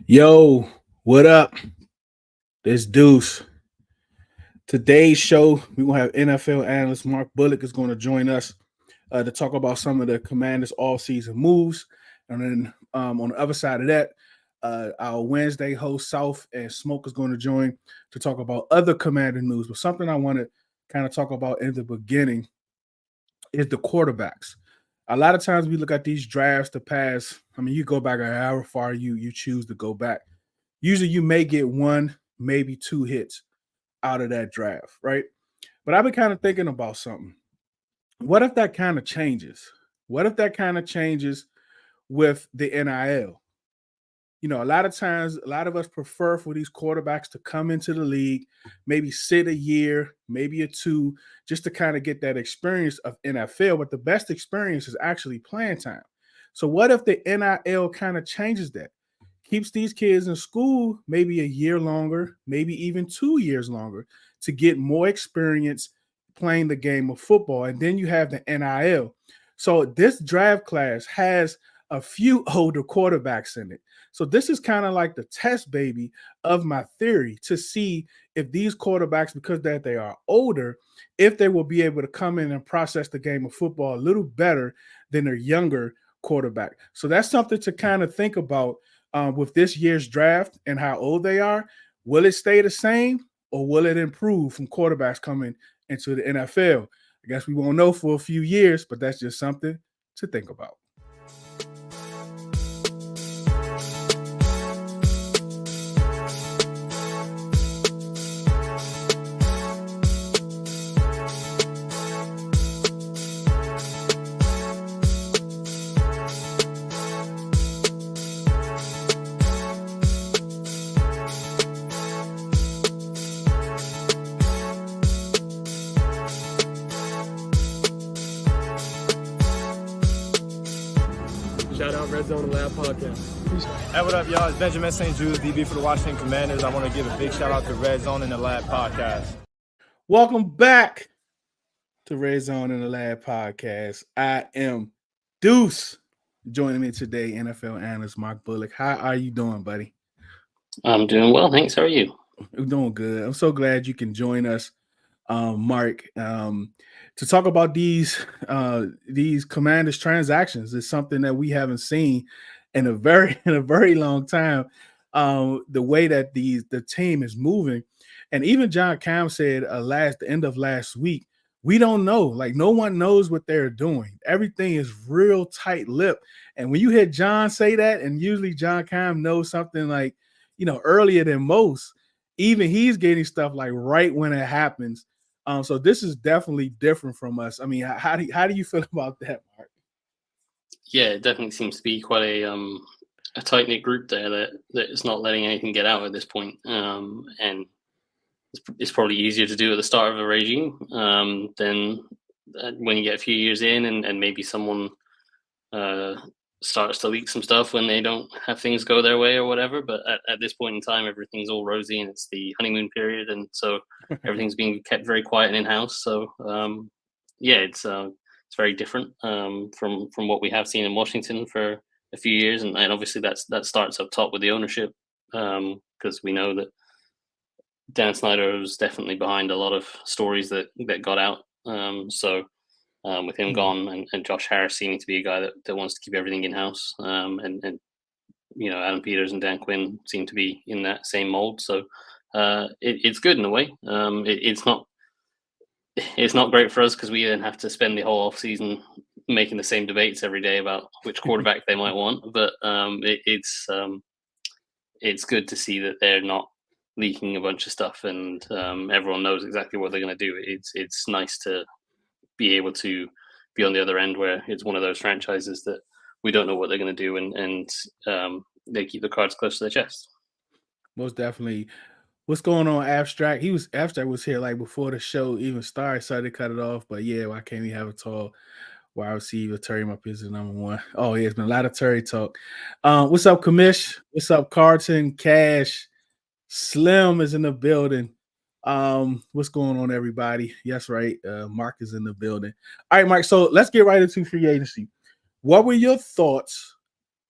Yo, what up? This Deuce. Today's show, we're gonna have NFL analyst Mark Bullock is going to join us to talk about some of the Commanders' all-season moves, and then on the other side of that, our Wednesday host South and Smoke is going to join to talk about other Commander news. But something I want to kind of talk about in the beginning is the quarterbacks. A lot of times we look at these drafts to pass. I mean, you go back however far you choose to go back. Usually you may get one, maybe two hits out of that draft, right? But I've been kind of thinking about something. What if that kind of changes? What if that kind of changes with the NIL? A lot of times, a lot of us prefer for these quarterbacks to come into the league, maybe sit a year, maybe a two, just to kind of get that experience of NFL. But the best experience is actually playing time. So, what if the NIL kind of changes that? Keeps these kids in school maybe a year longer, maybe even 2 years longer to get more experience playing the game of football. And then you have the NIL. So this draft class has a few older quarterbacks in it. So this is kind of like the test baby of my theory to see if these quarterbacks, because that they are older, if they will be able to come in and process the game of football a little better than their younger quarterback. So that's something to kind of think about with this year's draft and how old they are. Will it stay the same or will it improve from quarterbacks coming into the NFL? I guess we won't know for a few years, but that's just something to think about. Shout out Redzone In the Lab podcast. Hey, what up, y'all? It's Benjamin St. Jude, DB for the Washington Commanders. I want to give a big shout out to Redzone In the Lab podcast. Welcome back to Redzone In the Lab podcast. I am Deuce. Joining me today, NFL analyst Mark Bullock. How are you doing, buddy? I'm doing well, thanks. How are you? I'm doing good. I'm so glad you can join us, Mark, to talk about these Commanders transactions. It's something that we haven't seen in a very long time. The way that the team is moving, and even John Cam said the end of last week, we don't know. Like no one knows what they're doing. Everything is real tight lip. And when you hear John say that, and usually John Cam knows something like earlier than most, even he's getting stuff like right when it happens. So this is definitely different from us. I mean, how do you feel about that, Mark? Yeah, it definitely seems to be quite a tight knit group there that is not letting anything get out at this point. And it's probably easier to do at the start of a regime than when you get a few years in and maybe someone starts to leak some stuff when they don't have things go their way or whatever. But at this point in time, everything's all rosy and it's the honeymoon period, and so everything's being kept very quiet and in house. So yeah, it's very different from what we have seen in Washington for a few years, and obviously that starts up top with the ownership because we know that Dan Snyder was definitely behind a lot of stories that got out. So with him gone and Josh Harris seeming to be a guy that wants to keep everything in house, and Adam Peters and Dan Quinn seem to be in that same mold. So it's good in a way. It's not great for us because we then have to spend the whole off season making the same debates every day about which quarterback they might want. But it's good to see that they're not leaking a bunch of stuff and everyone knows exactly what they're going to do. It's nice to be able to be on the other end where it's one of those franchises that we don't know what they're going to do and they keep the cards close to their chest. Most definitely. What's going on, Abstract? Abstract was here like before the show even started, so they cut it off. But yeah, why can't we have a tall wide receiver? Terry Mupp is the number one. Oh yeah, it's been a lot of Terry talk. What's up, Kamish? What's up, Carlton? Cash, Slim is in the building. What's going on, everybody? Yes, right. Mark is in the building. All right, Mark. So let's get right into free agency. What were your thoughts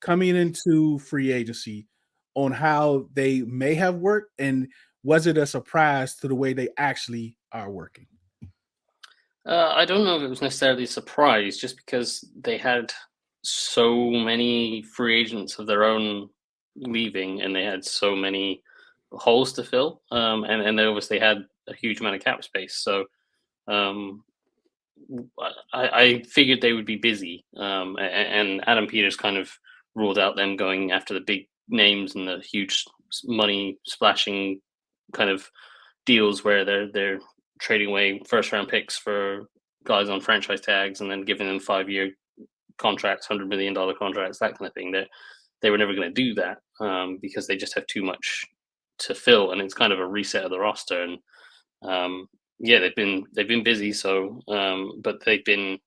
coming into free agency on how they may have worked, and was it a surprise to the way they actually are working? I don't know if it was necessarily a surprise, just because they had so many free agents of their own leaving, and they had so many holes to fill, and they obviously had a huge amount of cap space. So um, I figured they would be busy, and Adam Peters kind of ruled out them going after the big names and the huge money splashing kind of deals where they're trading away first round picks for guys on franchise tags and then giving them 5 year contracts, $100 million contracts, that kind of thing. They were never going to do that because they just have too much to fill, and it's kind of a reset of the roster. And yeah, they've been busy. So, but they've been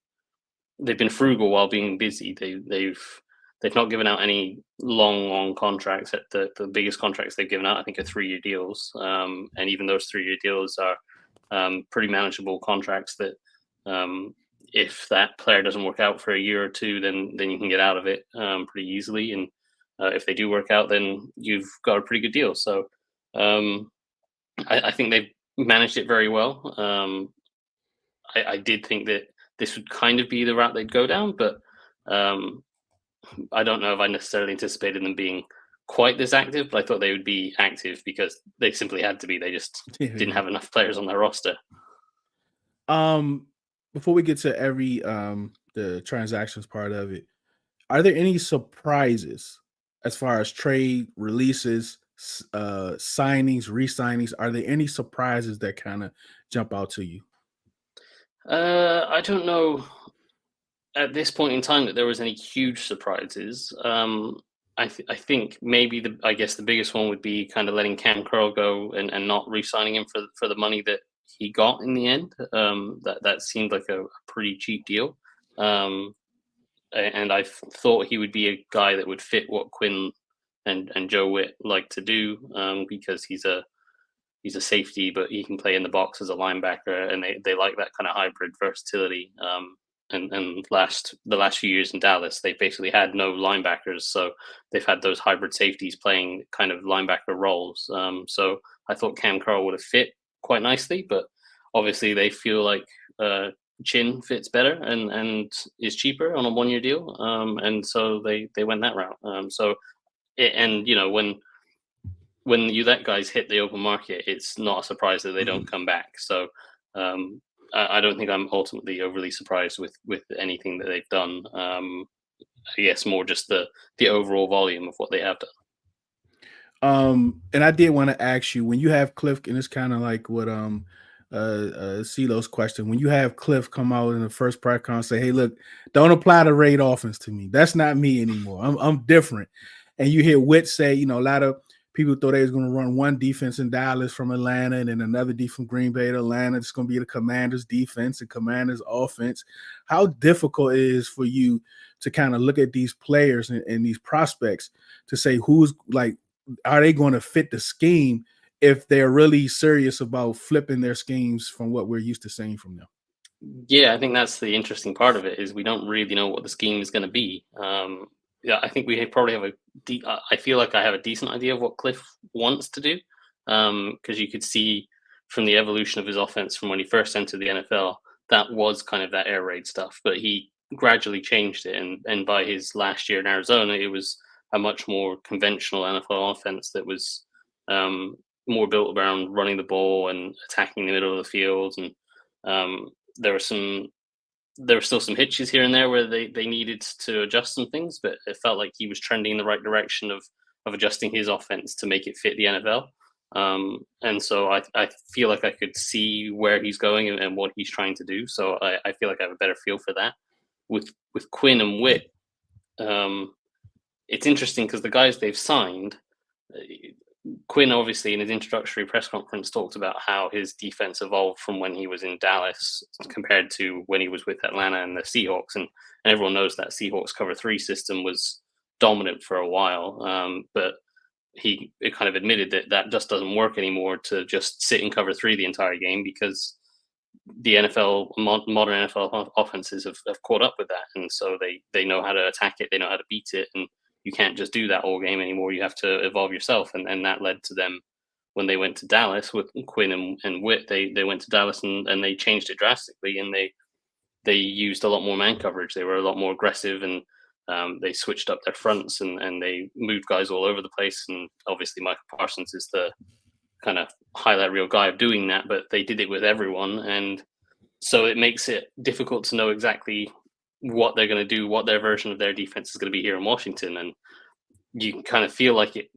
frugal while being busy. They've not given out any long contracts. At the biggest contracts they've given out, I think, are 3 year deals. And even those 3 year deals are pretty manageable contracts that if that player doesn't work out for a year or two, then you can get out of it pretty easily. And if they do work out, then you've got a pretty good deal. So I think they've managed it very well. I did think that this would kind of be the route they'd go down, but I don't know if I necessarily anticipated them being quite this active, but I thought they would be active because they simply had to be. They just didn't have enough players on their roster. Before we get to every the transactions part of it, are there any surprises as far as trade releases, signings, re-signings? Are there any surprises that kind of jump out to you? I don't know at this point in time that there was any huge surprises. I think maybe I guess the biggest one would be kind of letting Cam Curl go and not re-signing him for the money that he got in the end. That seemed like a pretty cheap deal. And I thought he would be a guy that would fit what Quinn and Joe Witt like to do, because he's a safety, but he can play in the box as a linebacker, and they like that kind of hybrid versatility. And the last few years in Dallas, they basically had no linebackers, so they've had those hybrid safeties playing kind of linebacker roles. So I thought Cam Curl would have fit quite nicely, but obviously they feel like Chin fits better and is cheaper on a 1 year deal, and so they went that route. And when you let guys hit the open market, it's not a surprise that they don't come back. So I don't think I'm ultimately overly surprised with anything that they've done. I guess more just the overall volume of what they have done. And I did want to ask you, when you have Cliff, and it's kind of like what CeeLo's question, when you have Cliff come out in the first press conference and say, "Hey, look, don't apply the raid offense to me. That's not me anymore. I'm different." And you hear Witt say, a lot of people thought they was going to run one defense in Dallas from Atlanta and then another defense from Green Bay to Atlanta. It's going to be the Commanders' defense and Commanders' offense. How difficult it is for you to kind of look at these players and these prospects to say who's like, are they going to fit the scheme if they're really serious about flipping their schemes from what we're used to seeing from them? Yeah, I think that's the interesting part of it, is we don't really know what the scheme is going to be. Yeah, I think we probably have I feel like I have a decent idea of what Cliff wants to do, because you could see from the evolution of his offense from when he first entered the NFL, that was kind of that air raid stuff, but he gradually changed it. And by his last year in Arizona, it was a much more conventional NFL offense that was more built around running the ball and attacking the middle of the field. And there were still some hitches here and there where they needed to adjust some things, but it felt like he was trending in the right direction of adjusting his offense to make it fit the NFL. And so I feel like I could see where he's going and what he's trying to do. So I feel like I have a better feel for that. With Quinn and Witt, it's interesting because the guys they've signed, Quinn obviously in his introductory press conference talked about how his defense evolved from when he was in Dallas compared to when he was with Atlanta and the Seahawks. And everyone knows that Seahawks cover 3 system was dominant for a while. But he kind of admitted that just doesn't work anymore to just sit in cover 3 the entire game, because the modern NFL offenses have caught up with that. And so they know how to attack it. They know how to beat it. And you can't just do that all game anymore. You have to evolve yourself, and that led to them when they went to Dallas with Quinn and Witt. They went to Dallas and they changed it drastically, and they used a lot more man coverage. They were a lot more aggressive, and they switched up their fronts, and they moved guys all over the place. And obviously, Michael Parsons is the kind of highlight reel guy of doing that, but they did it with everyone, and so it makes it difficult to know exactly what they're going to do, what their version of their defense is going to be here in Washington. And you kind of feel like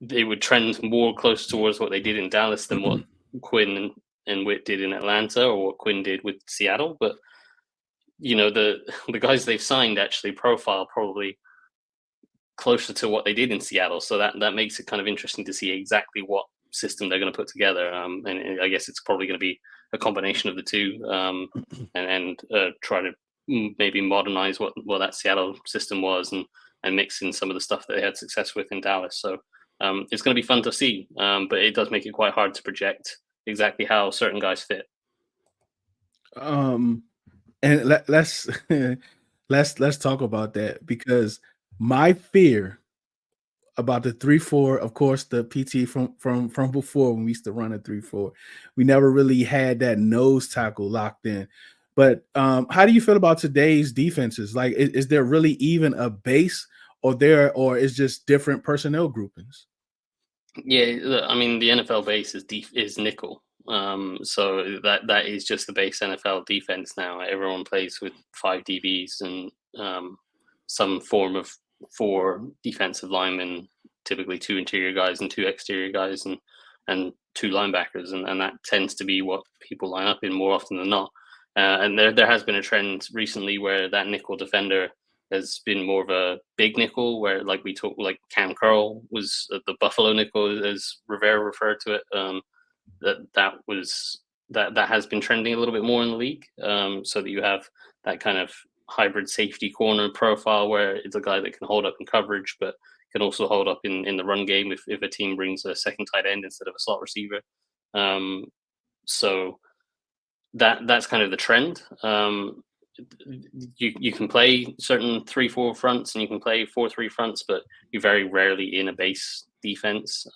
they would trend more close towards what they did in Dallas than what Quinn and Witt did in Atlanta, or what Quinn did with Seattle. But the guys they've signed actually profile probably closer to what they did in Seattle, so that makes it kind of interesting to see exactly what system they're going to put together. And I guess it's probably going to be a combination of the two, and try to maybe modernize what that Seattle system was, and mix in some of the stuff that they had success with in Dallas. So it's going to be fun to see, but it does make it quite hard to project exactly how certain guys fit. And let's let's talk about that, because my fear about the 3-4, of course, the PT from before, when we used to run a 3-4, we never really had that nose tackle locked in. But how do you feel about today's defenses? Like, is there really even a base, or is just different personnel groupings? Yeah, I mean, the NFL base is nickel. So that is just the base NFL defense now. Everyone plays with 5 DBs and some form of 4 defensive linemen, typically 2 interior guys and 2 exterior guys, and 2 linebackers, and that tends to be what people line up in more often than not. And there has been a trend recently where that nickel defender has been more of a big nickel, where like we talk, like Cam Curl was the Buffalo nickel, as Rivera referred to it. That has been trending a little bit more in the league, so that you have that kind of hybrid safety corner profile, where it's a guy that can hold up in coverage, but can also hold up in the run game if a team brings a second tight end instead of a slot receiver. So that's kind of the trend. You can play certain 3-4 fronts, and you can play 4-3 fronts, but you're very rarely in a base defense.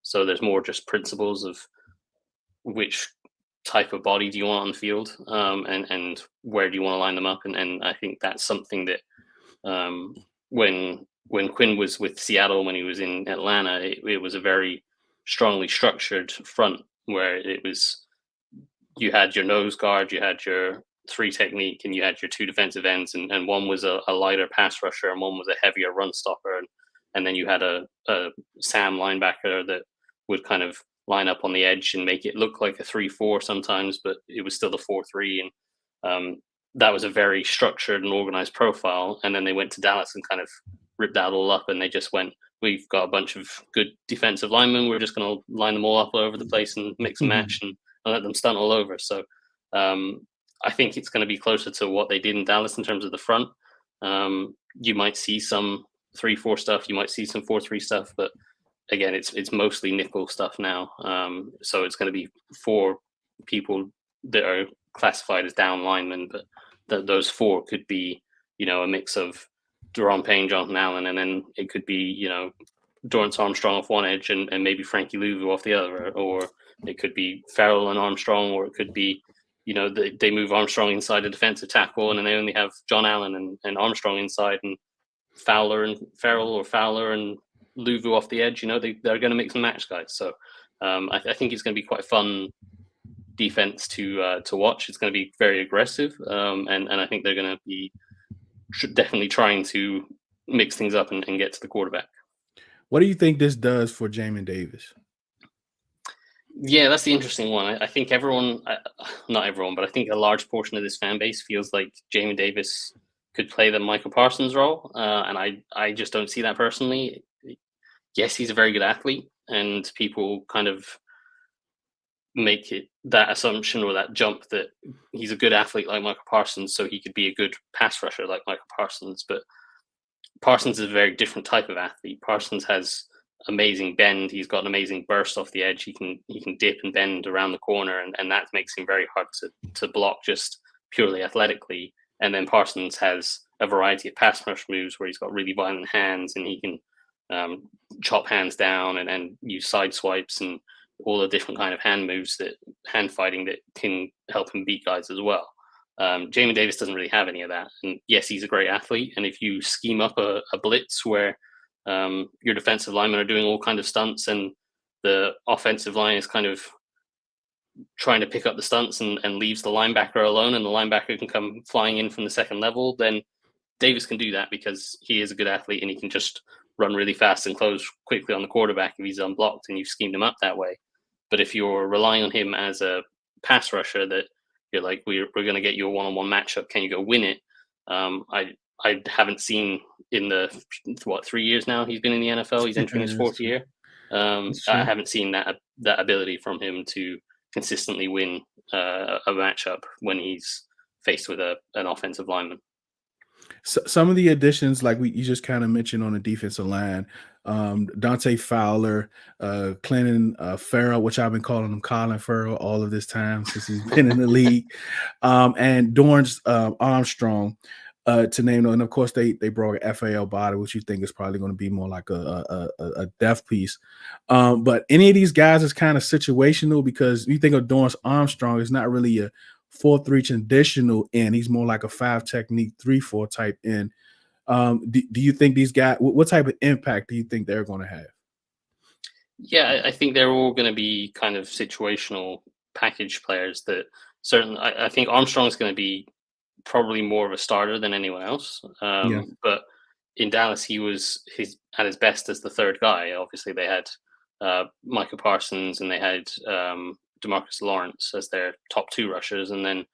So there's more just principles of which type of body do you want on the field, and where do you want to line them up. And I think that's something that when Quinn was with Seattle, when he was in Atlanta, it was a very strongly structured front, where it was, you had your nose guard, you had your 3 technique, and you had your 2 defensive ends, and one was a lighter pass rusher and one was a heavier run stopper, and then you had a Sam linebacker that would kind of line up on the edge and make it look like a 3-4 sometimes, but it was still a 4-3, and that was a very structured and organized profile. And then they went to Dallas and kind of ripped that all up, and they just went, we've got a bunch of good defensive linemen, we're just going to line them all up all over the place and mix and match and let them stunt all over. So I think it's going to be closer to what they did in Dallas in terms of the front. You might see some 3-4 stuff, you might see some 4-3 stuff, but again, it's mostly nickel stuff now. So it's going to be 4 people that are classified as down linemen, but those 4 could be, a mix of Deron Payne, Jonathan Allen, and then it could be, Dorrance Armstrong off one edge and maybe Frankie Louvu off the other, or it could be Farrell and Armstrong, or it could be, they move Armstrong inside the defensive tackle, and then they only have John Allen and Armstrong inside, and Fowler and Farrell, or Fowler and Louvu off the edge. They're going to mix and match guys. So I think it's going to be quite a fun defense to watch. It's going to be very aggressive, and I think they're going to be definitely trying to mix things up and get to the quarterback. What do you think this does for Jayden Davis? Yeah, that's the interesting one. I think everyone, not everyone, but I think a large portion of this fan base feels like Jayden Davis could play the Michael Parsons role, and I just don't see that personally. Yes, he's a very good athlete, and people kind of make it that assumption or that jump that he's a good athlete like Michael Parsons, so he could be a good pass rusher like Michael Parsons. But Parsons is a very different type of athlete. Parsons has amazing bend. He's got an amazing burst off the edge. He can dip and bend around the corner, and that makes him very hard to block just purely athletically. And then Parsons has a variety of pass rush moves where he's got really violent hands and he can chop hands down and use side swipes and all the different kind of hand fighting that can help him beat guys as well. Jamin Davis doesn't really have any of that. And yes, he's a great athlete. And if you scheme up a blitz where your defensive linemen are doing all kind of stunts and the offensive line is kind of trying to pick up the stunts and leaves the linebacker alone, and the linebacker can come flying in from the second level, then Davis can do that because he is a good athlete and he can just run really fast and close quickly on the quarterback if he's unblocked and you've schemed him up that way. But if you're relying on him as a pass rusher that you're like, we're going to get you a one-on-one matchup, can you go win it? I haven't seen in the 3 years now he's been in the NFL. He's entering his fourth year. I haven't seen that ability from him to consistently win a matchup when he's faced with an offensive lineman. So, some of the additions, like you just kind of mentioned on the defensive line, Dante Fowler, Clinton Farrell, which I've been calling him Colin Farrell all of this time since he's been in the league, and Dorrance Armstrong, to name them. And of course, they brought an FAL body, which you think is probably going to be more like a depth piece. But any of these guys is kind of situational because you think of Dorrance Armstrong, it's not really a 4-3 traditional end. He's more like a 5 technique 3-4 type end. Do you think these guys, what type of impact do you think they're going to have? Yeah, I think they're all going to be kind of situational package players that certainly, I think Armstrong's going to be probably more of a starter than anyone else. But in Dallas, he was at his best as the third guy. Obviously, they had Micah Parsons and they had DeMarcus Lawrence as their top 2 rushers, and then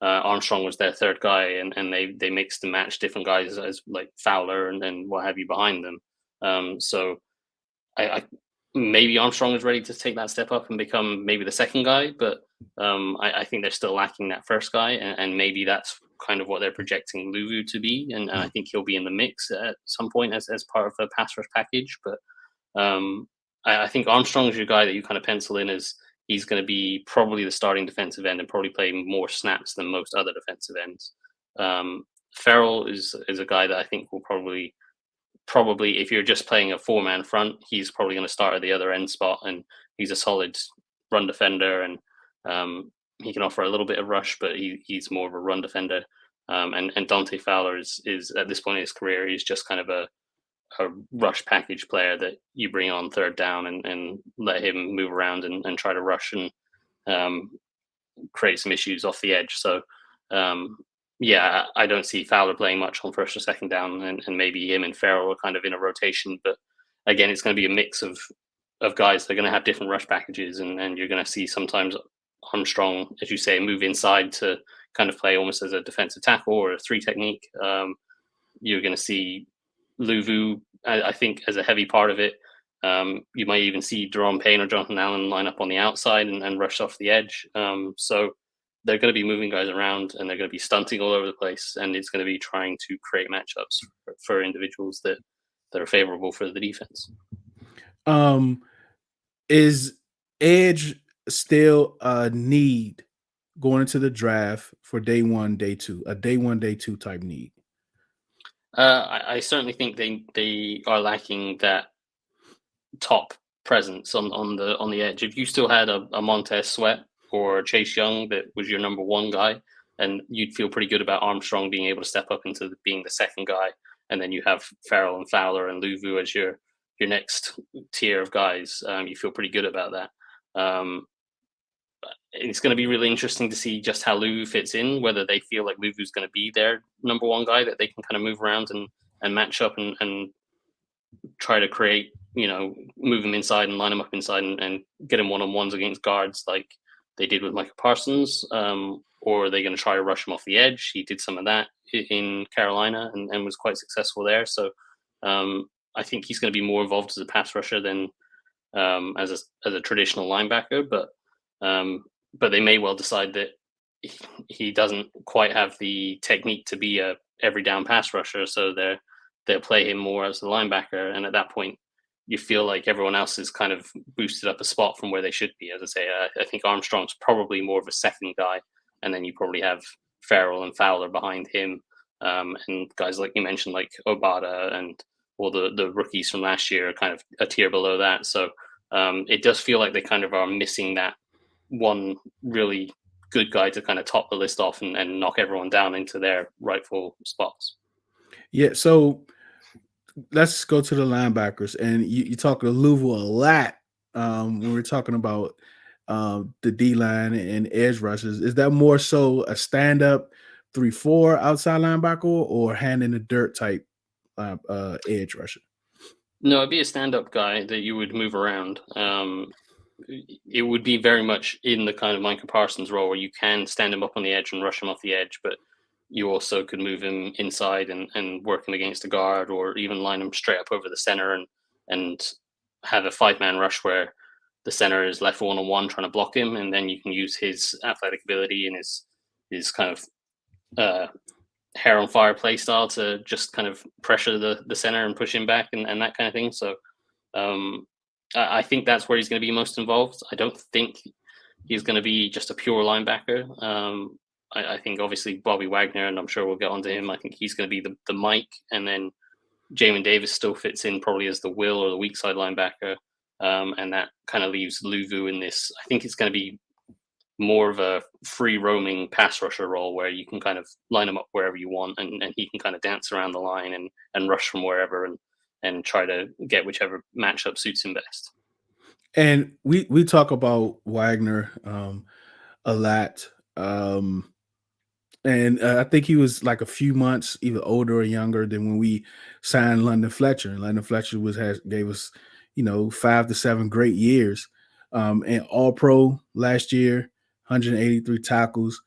Armstrong was their third guy, and they mixed and matched different guys as like Fowler and then what have you behind them. So I maybe Armstrong is ready to take that step up and become maybe the second guy, but I think they're still lacking that first guy, and maybe that's kind of what they're projecting Luvu to be, and I think he'll be in the mix at some point as part of the pass rush package. But I think Armstrong is your guy that you kind of pencil in as he's going to be probably the starting defensive end and probably play more snaps than most other defensive ends. Farrell is a guy that I think will probably, if you're just playing a 4-man front, he's probably going to start at the other end spot, and he's a solid run defender, and he can offer a little bit of rush, but he's more of a run defender. And Dante Fowler is at this point in his career, he's just kind of a rush package player that you bring on third down and let him move around and try to rush and create some issues off the edge. So I don't see Fowler playing much on first or second down, and maybe him and Farrell are kind of in a rotation. But again, it's going to be a mix of guys. They're going to have different rush packages, and you're going to see sometimes Armstrong, as you say, move inside to kind of play almost as a defensive tackle or a 3 technique. You're going to see Luvu, I think, as a heavy part of it. You might even see Jerome Payne or Jonathan Allen line up on the outside and rush off the edge. So they're going to be moving guys around, and they're going to be stunting all over the place, and it's going to be trying to create matchups for individuals that are favorable for the defense. Is edge still a need going into the draft for day 1, day 2, a day 1, day 2 type need? I certainly think they are lacking that top presence on the edge. If you still had a Montez Sweat or Chase Young that was your number 1 guy, and you'd feel pretty good about Armstrong being able to step up into being the second guy, and then you have Farrell and Fowler and Luvu as your next tier of guys, you feel pretty good about that. It's going to be really interesting to see just how Luvu fits in, whether they feel like Luvu's going to be their number 1 guy that they can kind of move around and match up and try to create, move him inside and line him up inside and get him one-on-ones against guards like they did with Micah Parsons, or are they going to try to rush him off the edge? He did some of that in Carolina and was quite successful there. So I think he's going to be more involved as a pass rusher than as a traditional linebacker, but they may well decide that he doesn't quite have the technique to be a every down pass rusher, so they'll play him more as a linebacker, and at that point you feel like everyone else is kind of boosted up a spot from where they should be. As I say, I think Armstrong's probably more of a second guy, and then you probably have Farrell and Fowler behind him And guys like you mentioned, like Obata and all the rookies from last year are kind of a tier below that. So it does feel like they kind of are missing that one really good guy to kind of top the list off and knock everyone down into their rightful spots. Yeah, so let's go to the linebackers, and you talk to Louisville a lot when we're talking about the D line and edge rushes. Is that more so a stand up 3-4 outside linebacker or hand in the dirt type edge rusher? No, it'd be a stand-up guy that you would move around. It would be very much in the kind of Micah Parsons role where you can stand him up on the edge and rush him off the edge, but you also could move him inside and work him against a guard, or even line him straight up over the center and have a 5-man rush where the center is left one-on-one trying to block him, and then you can use his athletic ability and his kind of hair on fire play style to just kind of pressure the center and push him back and that kind of thing. So I think that's where he's going to be most involved. I don't think he's going to be just a pure linebacker. I think obviously Bobby Wagner, and I'm sure we'll get onto him. I think he's going to be the Mike, and then Jamin Davis still fits in probably as the will or the weak side linebacker. And that kind of leaves Luvu in this. I think it's going to be more of a free roaming pass rusher role where you can kind of line him up wherever you want, and he can kind of dance around the line and rush from wherever and try to get whichever matchup suits him best. And we talk about Wagner a lot. And I think he was like a few months either older or younger than when we signed London Fletcher. And London Fletcher gave us, 5 to 7 great years. And All Pro last year, 183 tackles.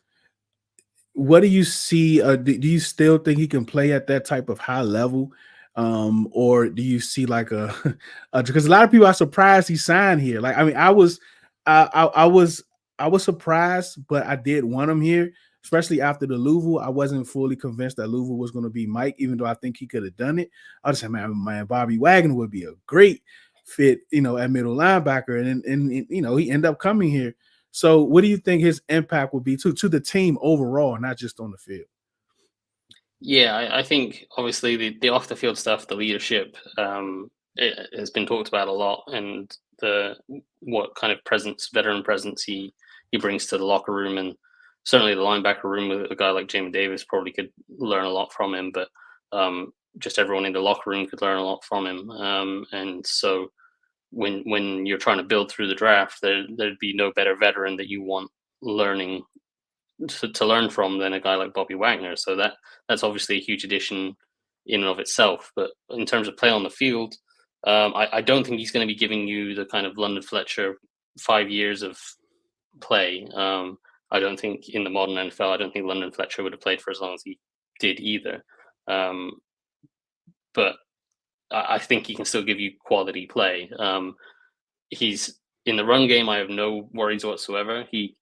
What do you see? Do you still think he can play at that type of high level? Or do you see like because a lot of people are surprised he signed here. Like, I mean, I was surprised, but I did want him here, especially after the Louisville. I wasn't fully convinced that Louisville was going to be Mike, even though I think he could have done it. I just said, man, Bobby Wagner would be a great fit, at middle linebacker, and he ended up coming here. So, what do you think his impact would be to the team overall, not just on the field? Yeah, I think obviously the off the field stuff, the leadership, it has been talked about a lot, and what kind of veteran presence he brings to the locker room, and certainly the linebacker room with a guy like Jamin Davis probably could learn a lot from him, but just everyone in the locker room could learn a lot from him, and so when you're trying to build through the draft, there'd be no better veteran that you want learning to learn from than a guy like Bobby Wagner. So that's obviously a huge addition in and of itself. But in terms of play on the field, I don't think he's going to be giving you the kind of London Fletcher 5 years of play. I don't think in the modern NFL, I don't think London Fletcher would have played for as long as he did either. But I think he can still give you quality play. He's in the run game. I have no worries whatsoever. He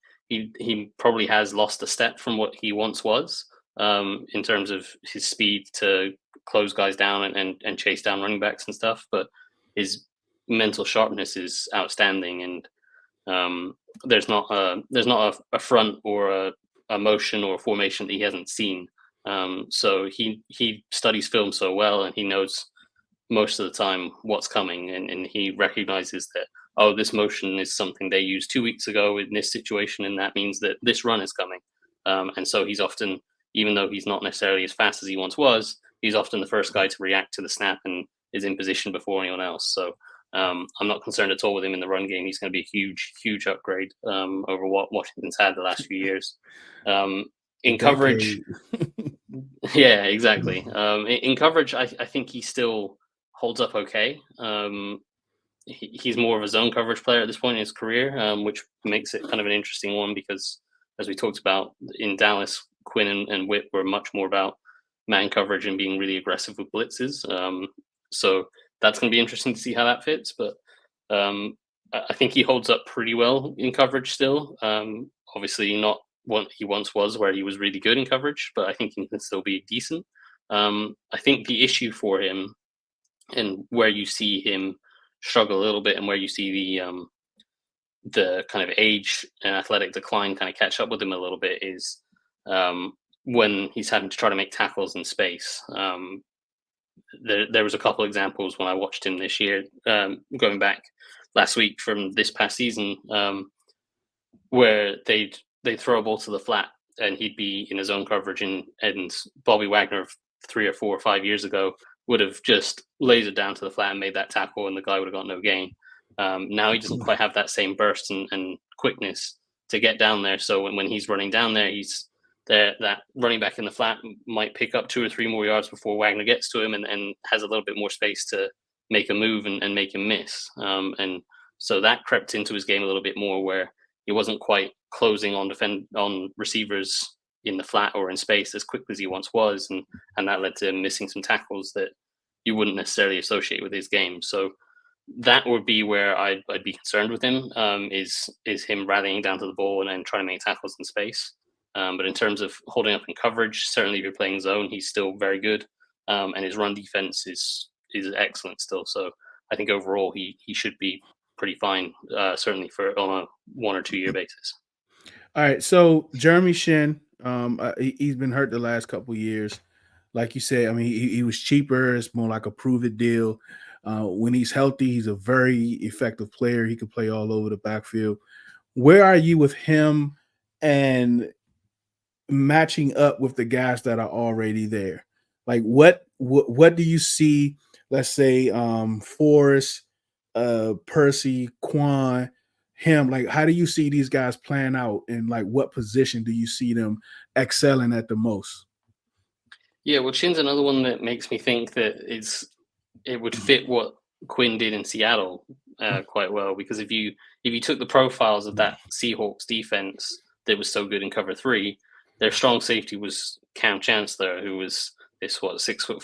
probably has lost a step from what he once was in terms of his speed to close guys down and chase down running backs and stuff. But his mental sharpness is outstanding, and there's not a front or a motion or a formation that he hasn't seen. So he studies film so well, and he knows most of the time what's coming, and he recognizes that, oh, this motion is something they used 2 weeks ago in this situation, and that means that this run is coming. And so he's often, even though he's not necessarily as fast as he once was, he's often the first guy to react to the snap and is in position before anyone else. So I'm not concerned at all with him in the run game. He's going to be a huge upgrade over what Washington's had the last few years. In coverage, yeah, exactly. In coverage, I think he still holds up okay. He's more of a zone coverage player at this point in his career, which makes it kind of an interesting one because, as we talked about in Dallas, Quinn and Witt were much more about man coverage and being really aggressive with blitzes. So that's going to be interesting to see how that fits. But I think he holds up pretty well in coverage still. Obviously not what he once was, where he was really good in coverage, but I think he can still be decent. I think the issue for him, and where you see him struggle a little bit, and where you see the kind of age and athletic decline kind of catch up with him a little bit, is when he's having to try to make tackles in space. There was a couple examples when I watched him this year, going back last week from this past season, where they'd throw a ball to the flat and he'd be in his own coverage, and Bobby Wagner 3 or 4 or 5 years ago would have just lasered down to the flat and made that tackle, and the guy would have got no gain. Now he doesn't quite have that same burst and quickness to get down there. So when he's running down there, he's there. That running back in the flat might pick up 2 or 3 more yards before Wagner gets to him, and has a little bit more space to make a move and make him miss. And so that crept into his game a little bit more, where he wasn't quite closing on receivers in the flat or in space as quickly as he once was, and that led to him missing some tackles that you wouldn't necessarily associate with his game. So that would be where I'd be concerned with him, is him rallying down to the ball and then trying to make tackles in space. But in terms of holding up in coverage, certainly if you're playing zone, he's still very good, and his run defense is excellent still. So I think overall he should be pretty fine, certainly for on a 1 or 2 year basis. All right, so Jeremy Shin, he's been hurt the last couple of years. Like you said, I mean, he was cheaper. It's more like a prove it deal. When he's healthy, he's a very effective player. He can play all over the backfield. Where are you with him and matching up with the guys that are already there? Like what do you see? Let's say Forrest, Percy, Quan, him. Like, how do you see these guys playing out, and like what position do you see them excelling at the most? Yeah, well, Shin's another one that makes me think that it would fit what Quinn did in Seattle quite well, because if you took the profiles of that Seahawks defense that was so good in cover 3, their strong safety was Cam Chancellor, who was this 6'4",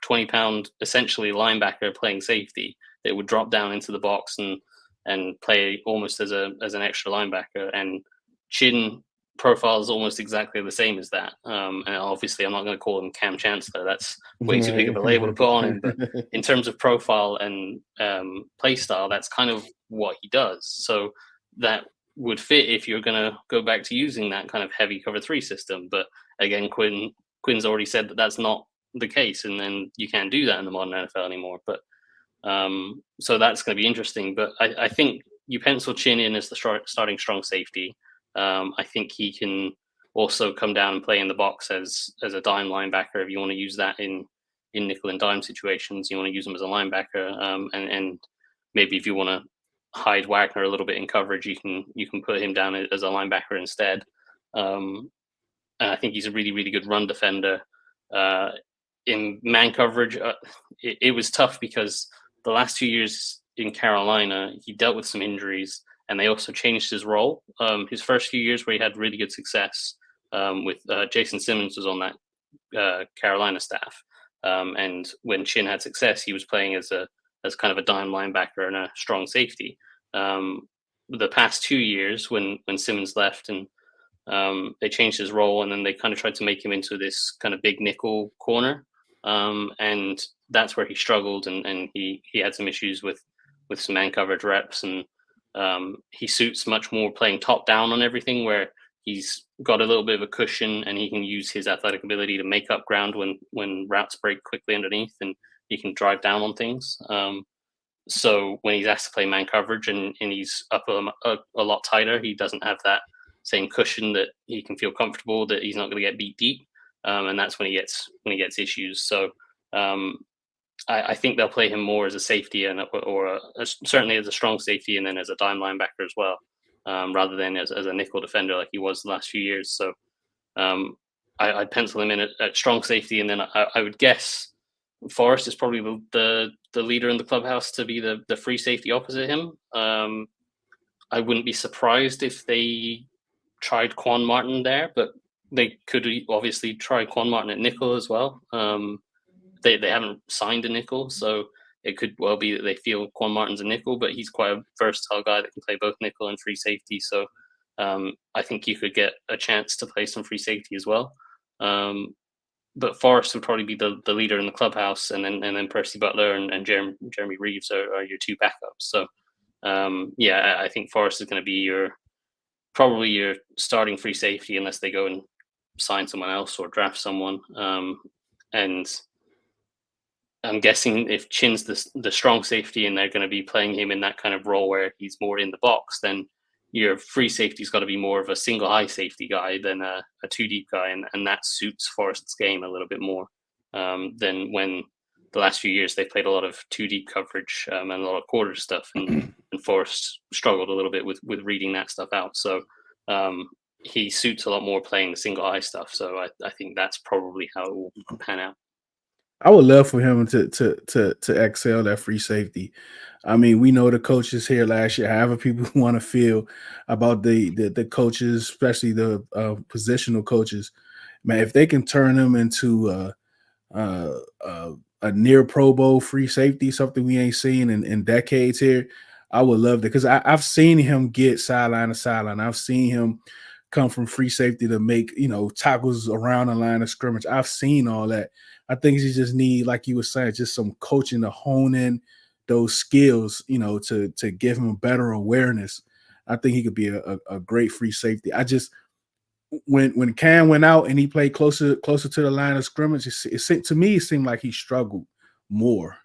220-pound essentially linebacker playing safety that would drop down into the box and play almost as an extra linebacker. And Shin profile is almost exactly the same as that. And obviously, I'm not going to call him Cam Chancellor. That's way too big of a label to put on him. But in terms of profile and play style, that's kind of what he does. So that would fit if you're going to go back to using that kind of heavy cover 3 system. But again, Quinn's already said that that's not the case, and then you can't do that in the modern NFL anymore. But so that's going to be interesting. But I think you pencil Chin in as the starting strong safety. I think he can also come down and play in the box as a dime linebacker if you want to use that in nickel and dime situations. You want to use him as a linebacker, and maybe if you want to hide Wagner a little bit in coverage, you can put him down as a linebacker instead. And I think he's a really, really good run defender. In man coverage, it was tough because the last 2 years in Carolina, he dealt with some injuries, and they also changed his role. His first few years where he had really good success with Jason Simmons was on that Carolina staff. And when Chin had success, he was playing as kind of a dime linebacker and a strong safety. The past 2 years when Simmons left and they changed his role, and then they kind of tried to make him into this kind of big nickel corner. And that's where he struggled, and he had some issues with some man coverage reps, and he suits much more playing top down on everything, where he's got a little bit of a cushion and he can use his athletic ability to make up ground when routes break quickly underneath, and he can drive down on things. So when he's asked to play man coverage and he's up a lot tighter, he doesn't have that same cushion that he can feel comfortable that he's not going to get beat deep. And that's when he gets issues. So I think they'll play him more as a safety or certainly as a strong safety, and then as a dime linebacker as well, rather than as a nickel defender like he was the last few years. So I'd pencil him in at strong safety, and then I would guess Forrest is probably the leader in the clubhouse to be the free safety opposite him. I wouldn't be surprised if they tried Quan Martin there, but they could obviously try Quan Martin at nickel as well. They haven't signed a nickel, so it could well be that they feel Quan Martin's a nickel, but he's quite a versatile guy that can play both nickel and free safety. So I think you could get a chance to play some free safety as well. But Forrest would probably be the leader in the clubhouse, and then Percy Butler and Jeremy Reeves are your two backups. So I think Forrest is going to be probably your starting free safety, unless they go and sign someone else or draft someone. And I'm guessing if Chin's the strong safety and they're going to be playing him in that kind of role where he's more in the box, then your free safety's got to be more of a single high safety guy than a two deep guy, and that suits Forrest's game a little bit more than when the last few years they played a lot of two deep coverage and a lot of quarter stuff, and Forrest struggled a little bit with reading that stuff out. So he suits a lot more playing the single high stuff. So I think that's probably how it will pan out. I would love for him to excel that free safety. I mean, we know the coaches here last year, however people want to feel about the coaches, especially the positional coaches, man, if they can turn them into a near Pro Bowl free safety, something we ain't seen in decades here, I would love that, because I've seen him get sideline to sideline. I've seen him come from free safety to make, tackles around the line of scrimmage. I've seen all that. I think you just need, like you were saying, just some coaching to hone in those skills, to give him a better awareness. I think he could be a great free safety. I just, when Cam went out and he played closer to the line of scrimmage, to me, it seemed like he struggled more.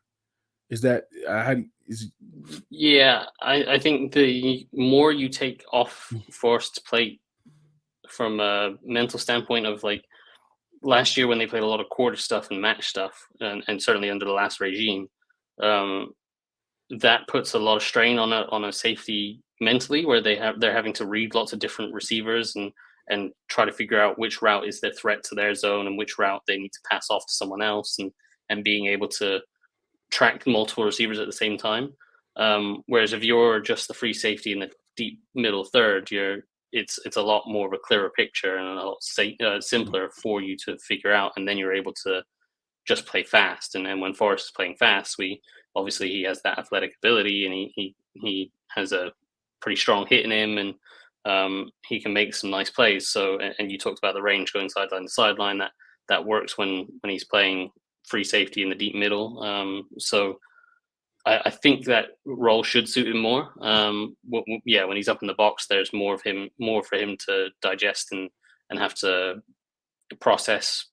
Is that Yeah, I think the more you take off Forrest's plate from a mental standpoint of, like, last year when they played a lot of quarter stuff and match stuff, and certainly under the last regime, that puts a lot of strain on a safety mentally, where they're having to read lots of different receivers and try to figure out which route is their threat to their zone and which route they need to pass off to someone else, and being able to track multiple receivers at the same time. Whereas if you're just the free safety in the deep middle third, it's a lot more of a clearer picture and a lot simpler for you to figure out, and then you're able to just play fast. And then when Forrest is playing fast, obviously he has that athletic ability, and he has a pretty strong hit in him, and he can make some nice plays. So, and you talked about the range going sideline to sideline, that works when he's playing free safety in the deep middle. So I think that role should suit him more. When he's up in the box, there's more for him to digest and have to process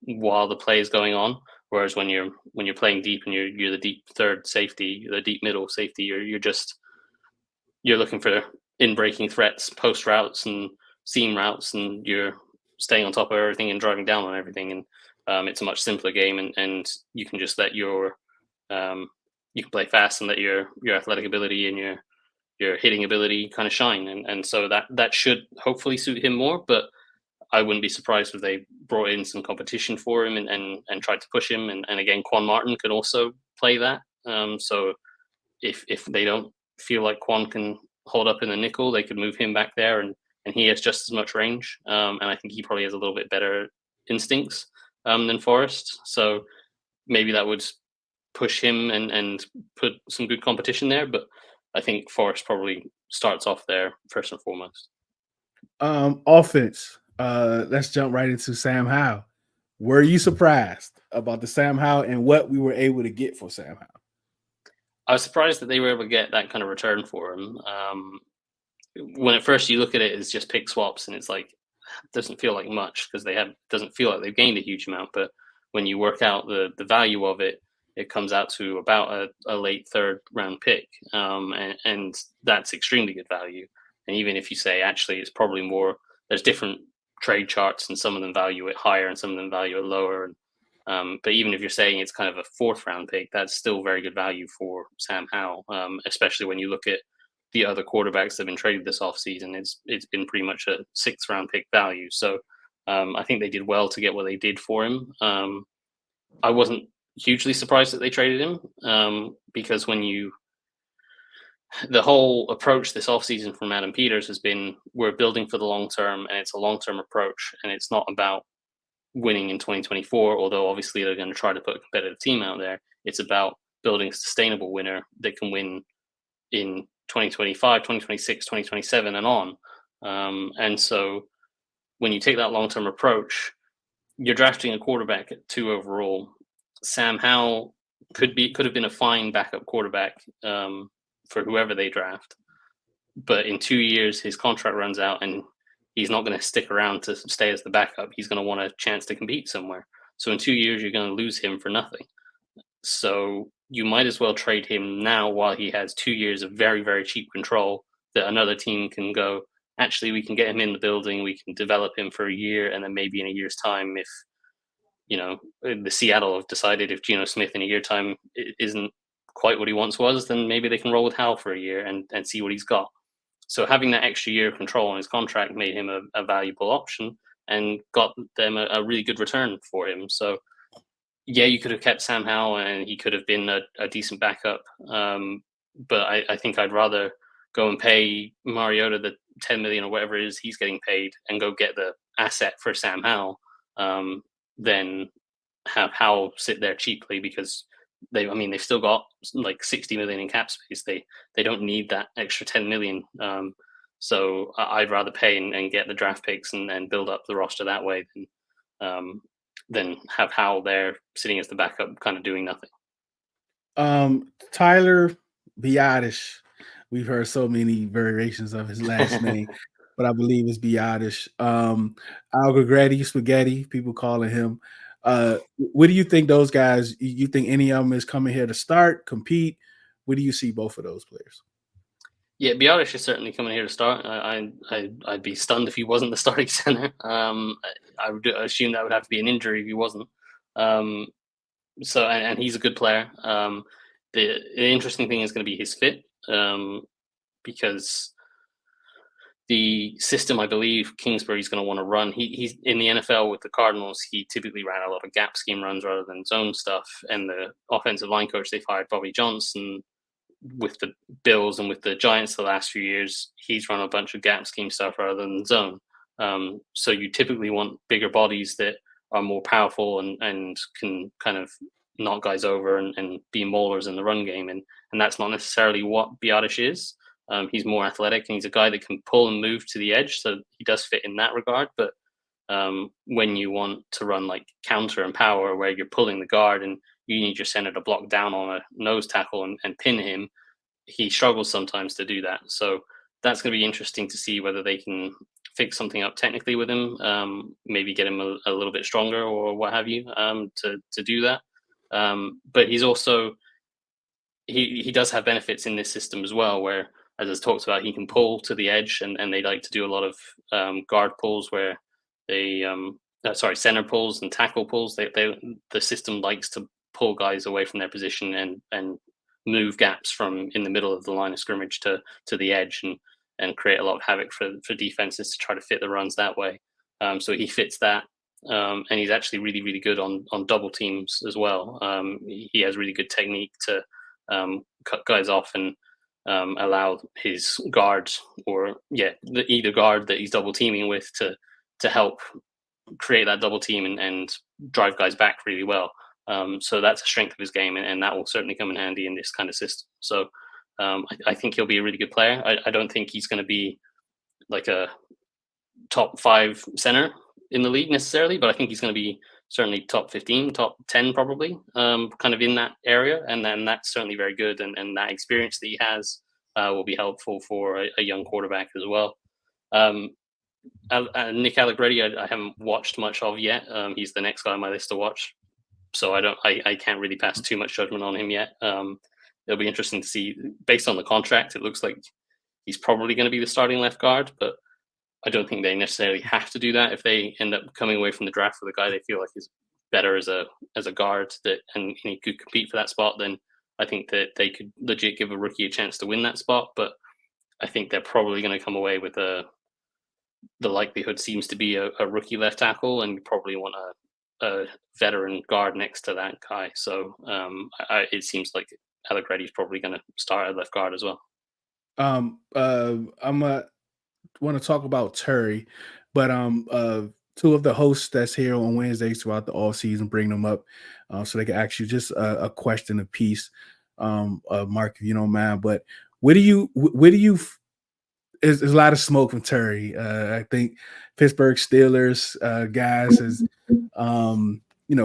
while the play is going on. Whereas when you're playing deep and you're the deep third safety, the deep middle safety, you're looking for in breaking threats, post routes and seam routes, and you're staying on top of everything and driving down on everything. And it's a much simpler game, and you can just let you can play fast and let your athletic ability and your hitting ability kind of shine. And so that should hopefully suit him more. But I wouldn't be surprised if they brought in some competition for him and tried to push him. And again, Quan Martin could also play that. So if they don't feel like Quan can hold up in the nickel, they could move him back there, and he has just as much range. And I think he probably has a little bit better instincts than Forrest. So maybe that would push him and put some good competition there. But I think Forrest probably starts off there first and foremost. Offense. Let's jump right into Sam Howell. Were you surprised about the Sam Howell and what we were able to get for Sam Howell? I was surprised that they were able to get that kind of return for him. When at first you look at it as just pick swaps, and it's like, it doesn't feel like much because doesn't feel like they've gained a huge amount. But when you work out the value of it, it comes out to about a late third round pick. And that's extremely good value. And even if you say, actually, it's probably more, there's different trade charts, and some of them value it higher and some of them value it lower. But even if you're saying it's kind of a fourth round pick, that's still very good value for Sam Howell, especially when you look at the other quarterbacks that have been traded this offseason. It's been pretty much a sixth round pick value. So I think they did well to get what they did for him. I wasn't hugely surprised that they traded him because the whole approach this offseason from Adam Peters has been, we're building for the long term, and it's a long-term approach, and it's not about winning in 2024, although obviously they're going to try to put a competitive team out there. It's about building a sustainable winner that can win in 2025, 2026, 2027 and on. And so when you take that long-term approach, you're drafting a quarterback at 2 overall. Sam Howell could have been a fine backup quarterback for whoever they draft, but in 2 years his contract runs out and he's not going to stick around to stay as the backup. He's going to want a chance to compete somewhere. So in 2 years, you're going to lose him for nothing. So you might as well trade him now while he has 2 years of very, very cheap control that another team can go, actually, we can get him in the building, we can develop him for a year, and then maybe in a year's time, if the Seattle have decided if Geno Smith in a year time isn't quite what he once was, then maybe they can roll with Hal for a year and see what he's got. So having that extra year of control on his contract made him a valuable option and got them a really good return for him. So yeah, you could have kept Sam Howell and he could have been a decent backup. But I think I'd rather go and pay Mariota the 10 million or whatever it is he's getting paid and go get the asset for Sam Howell than have Howell sit there cheaply, because they've still got like 60 million in cap space. They don't need that extra 10 million. So I'd rather pay and get the draft picks and build up the roster that way than have Howell there sitting as the backup, kind of doing nothing. Tyler Biadasz. We've heard so many variations of his last name, but I believe it's Biadasz. Algagretti, Spaghetti, people calling him. What do you think those guys? You think any of them is coming here to start, compete? Where do you see both of those players? Yeah, Biadasz is certainly coming here to start. I'd be stunned if he wasn't the starting center. I would assume that would have to be an injury if he wasn't. So he's a good player. The interesting thing is going to be his fit, because the system I believe Kingsbury's going to want to run. He's in the NFL with the Cardinals. He typically ran a lot of gap scheme runs rather than zone stuff. And the offensive line coach they fired, Bobby Johnson, with the Bills and with the Giants the last few years, he's run a bunch of gap scheme stuff rather than zone. So you typically want bigger bodies that are more powerful and can kind of knock guys over and be maulers in the run game. And that's not necessarily what Biadasz is. He's more athletic and he's a guy that can pull and move to the edge. So he does fit in that regard. But when you want to run like counter and power where you're pulling the guard and you need your center to block down on a nose tackle and pin him, he struggles sometimes to do that. So that's going to be interesting to see whether they can fix something up technically with him, maybe get him a little bit stronger or what have you, to do that. But he's also, he does have benefits in this system as well, where, as I talked about, he can pull to the edge and they like to do a lot of guard pulls where they, center pulls and tackle pulls. The system likes to pull guys away from their position and move gaps from in the middle of the line of scrimmage to the edge and create a lot of havoc for defenses to try to fit the runs that way. So he fits that. And he's actually really, really good on double teams as well. He has really good technique to cut guys off and allow his guards either guard that he's double teaming with to help create that double team and drive guys back really well. So that's a strength of his game, and that will certainly come in handy in this kind of system. So I think he'll be a really good player. I don't think he's going to be like a top 5 center in the league necessarily, but I think he's going to be certainly top 15, top 10 probably, kind of in that area. And then that's certainly very good. And that experience that he has will be helpful for a young quarterback as well. Nick Allegretti, I haven't watched much of yet. He's the next guy on my list to watch. So I can't really pass too much judgment on him yet. It'll be interesting to see. Based on the contract, it looks like he's probably going to be the starting left guard, but I don't think they necessarily have to do that. If they end up coming away from the draft with a guy they feel like is better as a guard and he could compete for that spot, then I think that they could legit give a rookie a chance to win that spot. But I think they're probably going to come away with the likelihood seems to be a rookie left tackle, and you probably want a veteran guard next to that guy. So it seems like Allegretti's probably going to start at left guard as well. I'm want to talk about Terry, but two of the hosts that's here on Wednesdays throughout the all season, bring them up so they can ask you just a question apiece. Mark, if you don't mind, but where do you there's a lot of smoke from Terry. I think Pittsburgh Steelers guys has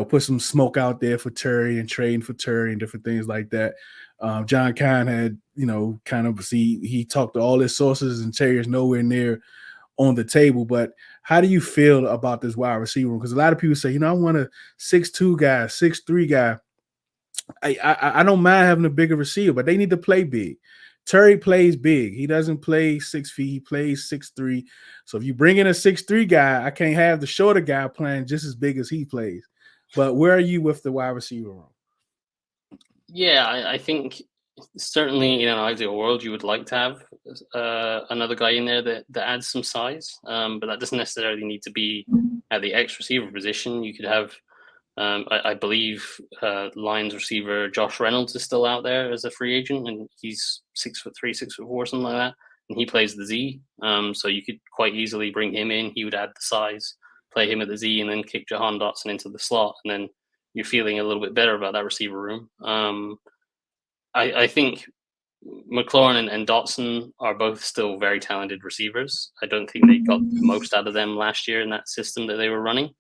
put some smoke out there for Terry and trading for Terry and different things like that. John Kahn had, he talked to all his sources, and Terry is nowhere near on the table. But how do you feel about this wide receiver room? Because a lot of people say, I want a 6'2" guy, 6'3" guy. I don't mind having a bigger receiver, but they need to play big. Terry plays big. He doesn't play 6 feet. He plays 6'3". So if you bring in a 6'3" guy, I can't have the shorter guy playing just as big as he plays. But where are you with the wide receiver room? Yeah, I think certainly in an ideal world you would like to have another guy in there that adds some size, but that doesn't necessarily need to be at the X receiver position. You could have, I believe, Lions receiver Josh Reynolds is still out there as a free agent, and he's 6'3", 6'4", something like that, and he plays the Z. So you could quite easily bring him in. He would add the size, play him at the Z, and then kick Jahan Dotson into the slot, and then you're feeling a little bit better about that receiver room. I think McLaurin and Dotson are both still very talented receivers. I don't think they got the most out of them last year in that system that they were running.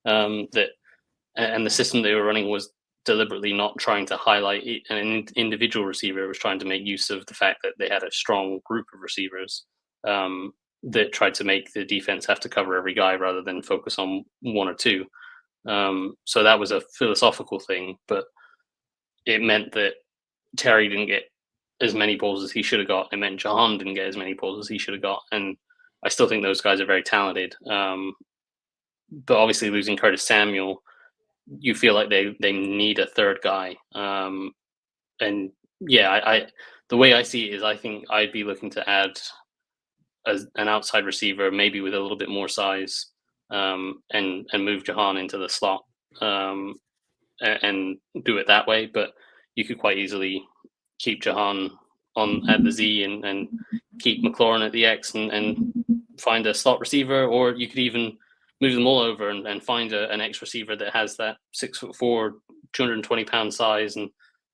And the system they were running was deliberately not trying to highlight an individual receiver. It was trying to make use of the fact that they had a strong group of receivers that tried to make the defense have to cover every guy rather than focus on one or two. So that was a philosophical thing, but it meant that Terry didn't get as many balls as he should have got. It meant Jahan didn't get as many balls as he should have got. And I still think those guys are very talented. But obviously losing Curtis Samuel, you feel like they need a third guy. And yeah, the way I see it is I think I'd be looking to add an outside receiver, maybe with a little bit more size, and move Jahan into the slot, and do it that way. But you could quite easily keep Jahan at the Z and keep McLaurin at the X and find a slot receiver, or you could even move them all over and find an X receiver that has that 6'4", 220-pound size and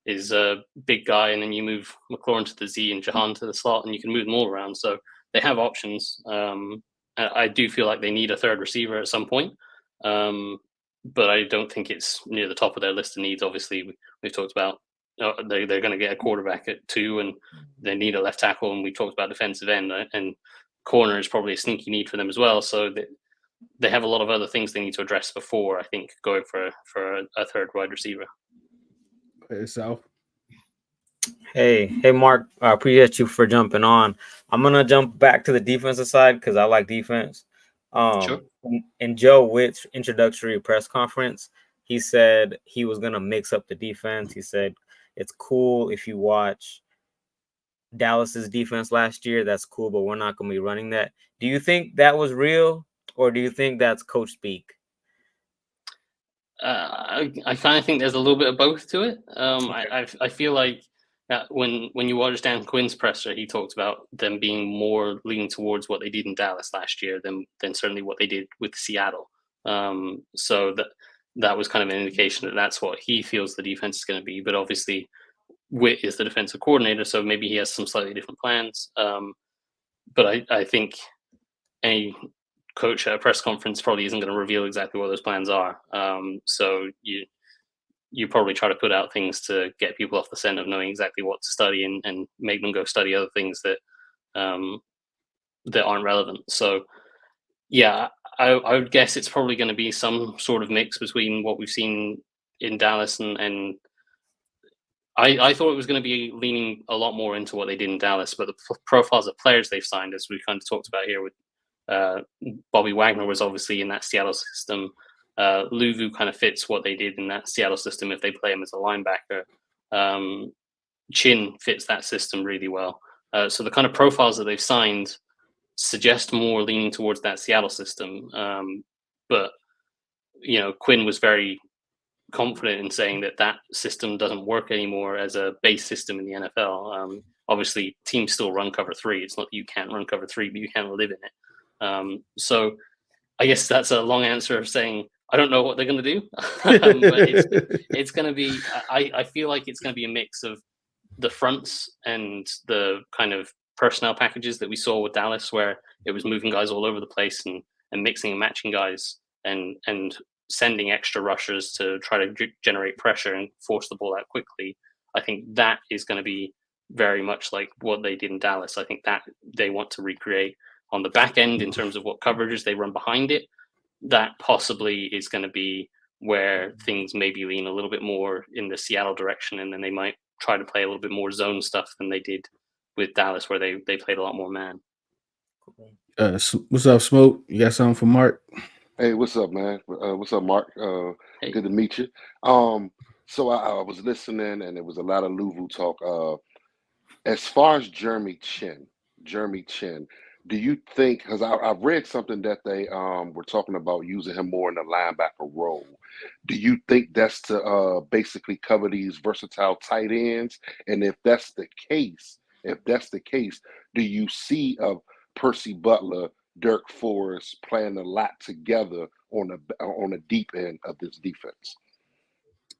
is a big guy, and then you move McLaurin to the Z and Jahan to the slot, and you can move them all around. So they have options. I do feel like they need a third receiver at some point, but I don't think it's near the top of their list of needs. Obviously, we've talked about they're going to get a quarterback at 2, and they need a left tackle, and we talked about defensive end, and corner is probably a sneaky need for them as well. So they have a lot of other things they need to address before, I think, going for a third wide receiver. Hey, Sal. Hey, Mark. I appreciate you for jumping on. I'm gonna jump back to the defensive side because I like defense. Sure. In Joe Witt's introductory press conference, he said he was gonna mix up the defense. He said it's cool if you watch Dallas's defense last year. That's cool, but we're not gonna be running that. Do you think that was real, or do you think that's coach speak? I kind of think there's a little bit of both to it. I feel like when you watch Dan Quinn's presser, he talked about them being more leaning towards what they did in Dallas last year than certainly what they did with Seattle. So that was kind of an indication that that's what he feels the defense is going to be. But obviously, Witt is the defensive coordinator, so maybe he has some slightly different plans. But I think any coach at a press conference probably isn't going to reveal exactly what those plans are. So you probably try to put out things to get people off the scent of knowing exactly what to study and make them go study other things that aren't relevant. So yeah, I would guess it's probably going to be some sort of mix between what we've seen in Dallas and I thought it was going to be leaning a lot more into what they did in Dallas, but the profiles of players they've signed, as we kind of talked about here with Bobby Wagner, was obviously in that Seattle system. Luvu kind of fits what they did in that Seattle system if they play him as a linebacker. Chin fits that system really well. So the kind of profiles that they've signed suggest more leaning towards that Seattle system. But Quinn was very confident in saying that system doesn't work anymore as a base system in the NFL. Obviously, teams still run cover 3. It's not that you can't run cover 3, but you can't live in it. So I guess that's a long answer of saying I don't know what they're going to do, but it's going to be. I feel like it's going to be a mix of the fronts and the kind of personnel packages that we saw with Dallas, where it was moving guys all over the place and mixing and matching guys and sending extra rushers to try to generate pressure and force the ball out quickly. I think that is going to be very much like what they did in Dallas. I think that they want to recreate. on the back end in terms of what coverages they run behind it, that possibly is going to be where things maybe lean a little bit more in the Seattle direction, and then they might try to play a little bit more zone stuff than they did with Dallas, where they played a lot more man. What's up, Smoke? You got something for Mark? Hey, what's up, man? What's up, Mark? Hey. Good to meet you. So I was listening, and there was a lot of Louvu talk. As far as Jeremy Chin, do you think? Because I've read something that they were talking about using him more in the linebacker role. Do you think that's to basically cover these versatile tight ends? And if that's the case, do you see Percy Butler, Dirk Forrest playing a lot together on the deep end of this defense?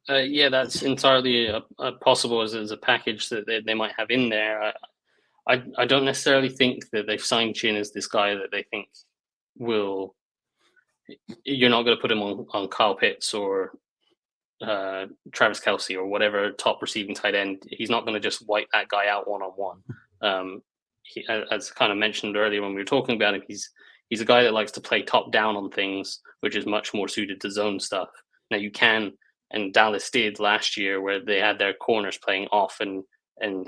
Yeah, that's entirely possible as a package that they might have in there. I don't necessarily think that they've signed Chin as this guy that they think will. You're not going to put him on Kyle Pitts or Travis Kelce or whatever top receiving tight end. He's not going to just wipe that guy out one-on-one. As kind of mentioned earlier when we were talking about him, he's a guy that likes to play top down on things, which is much more suited to zone stuff. Now you can, and Dallas did last year, where they had their corners playing off and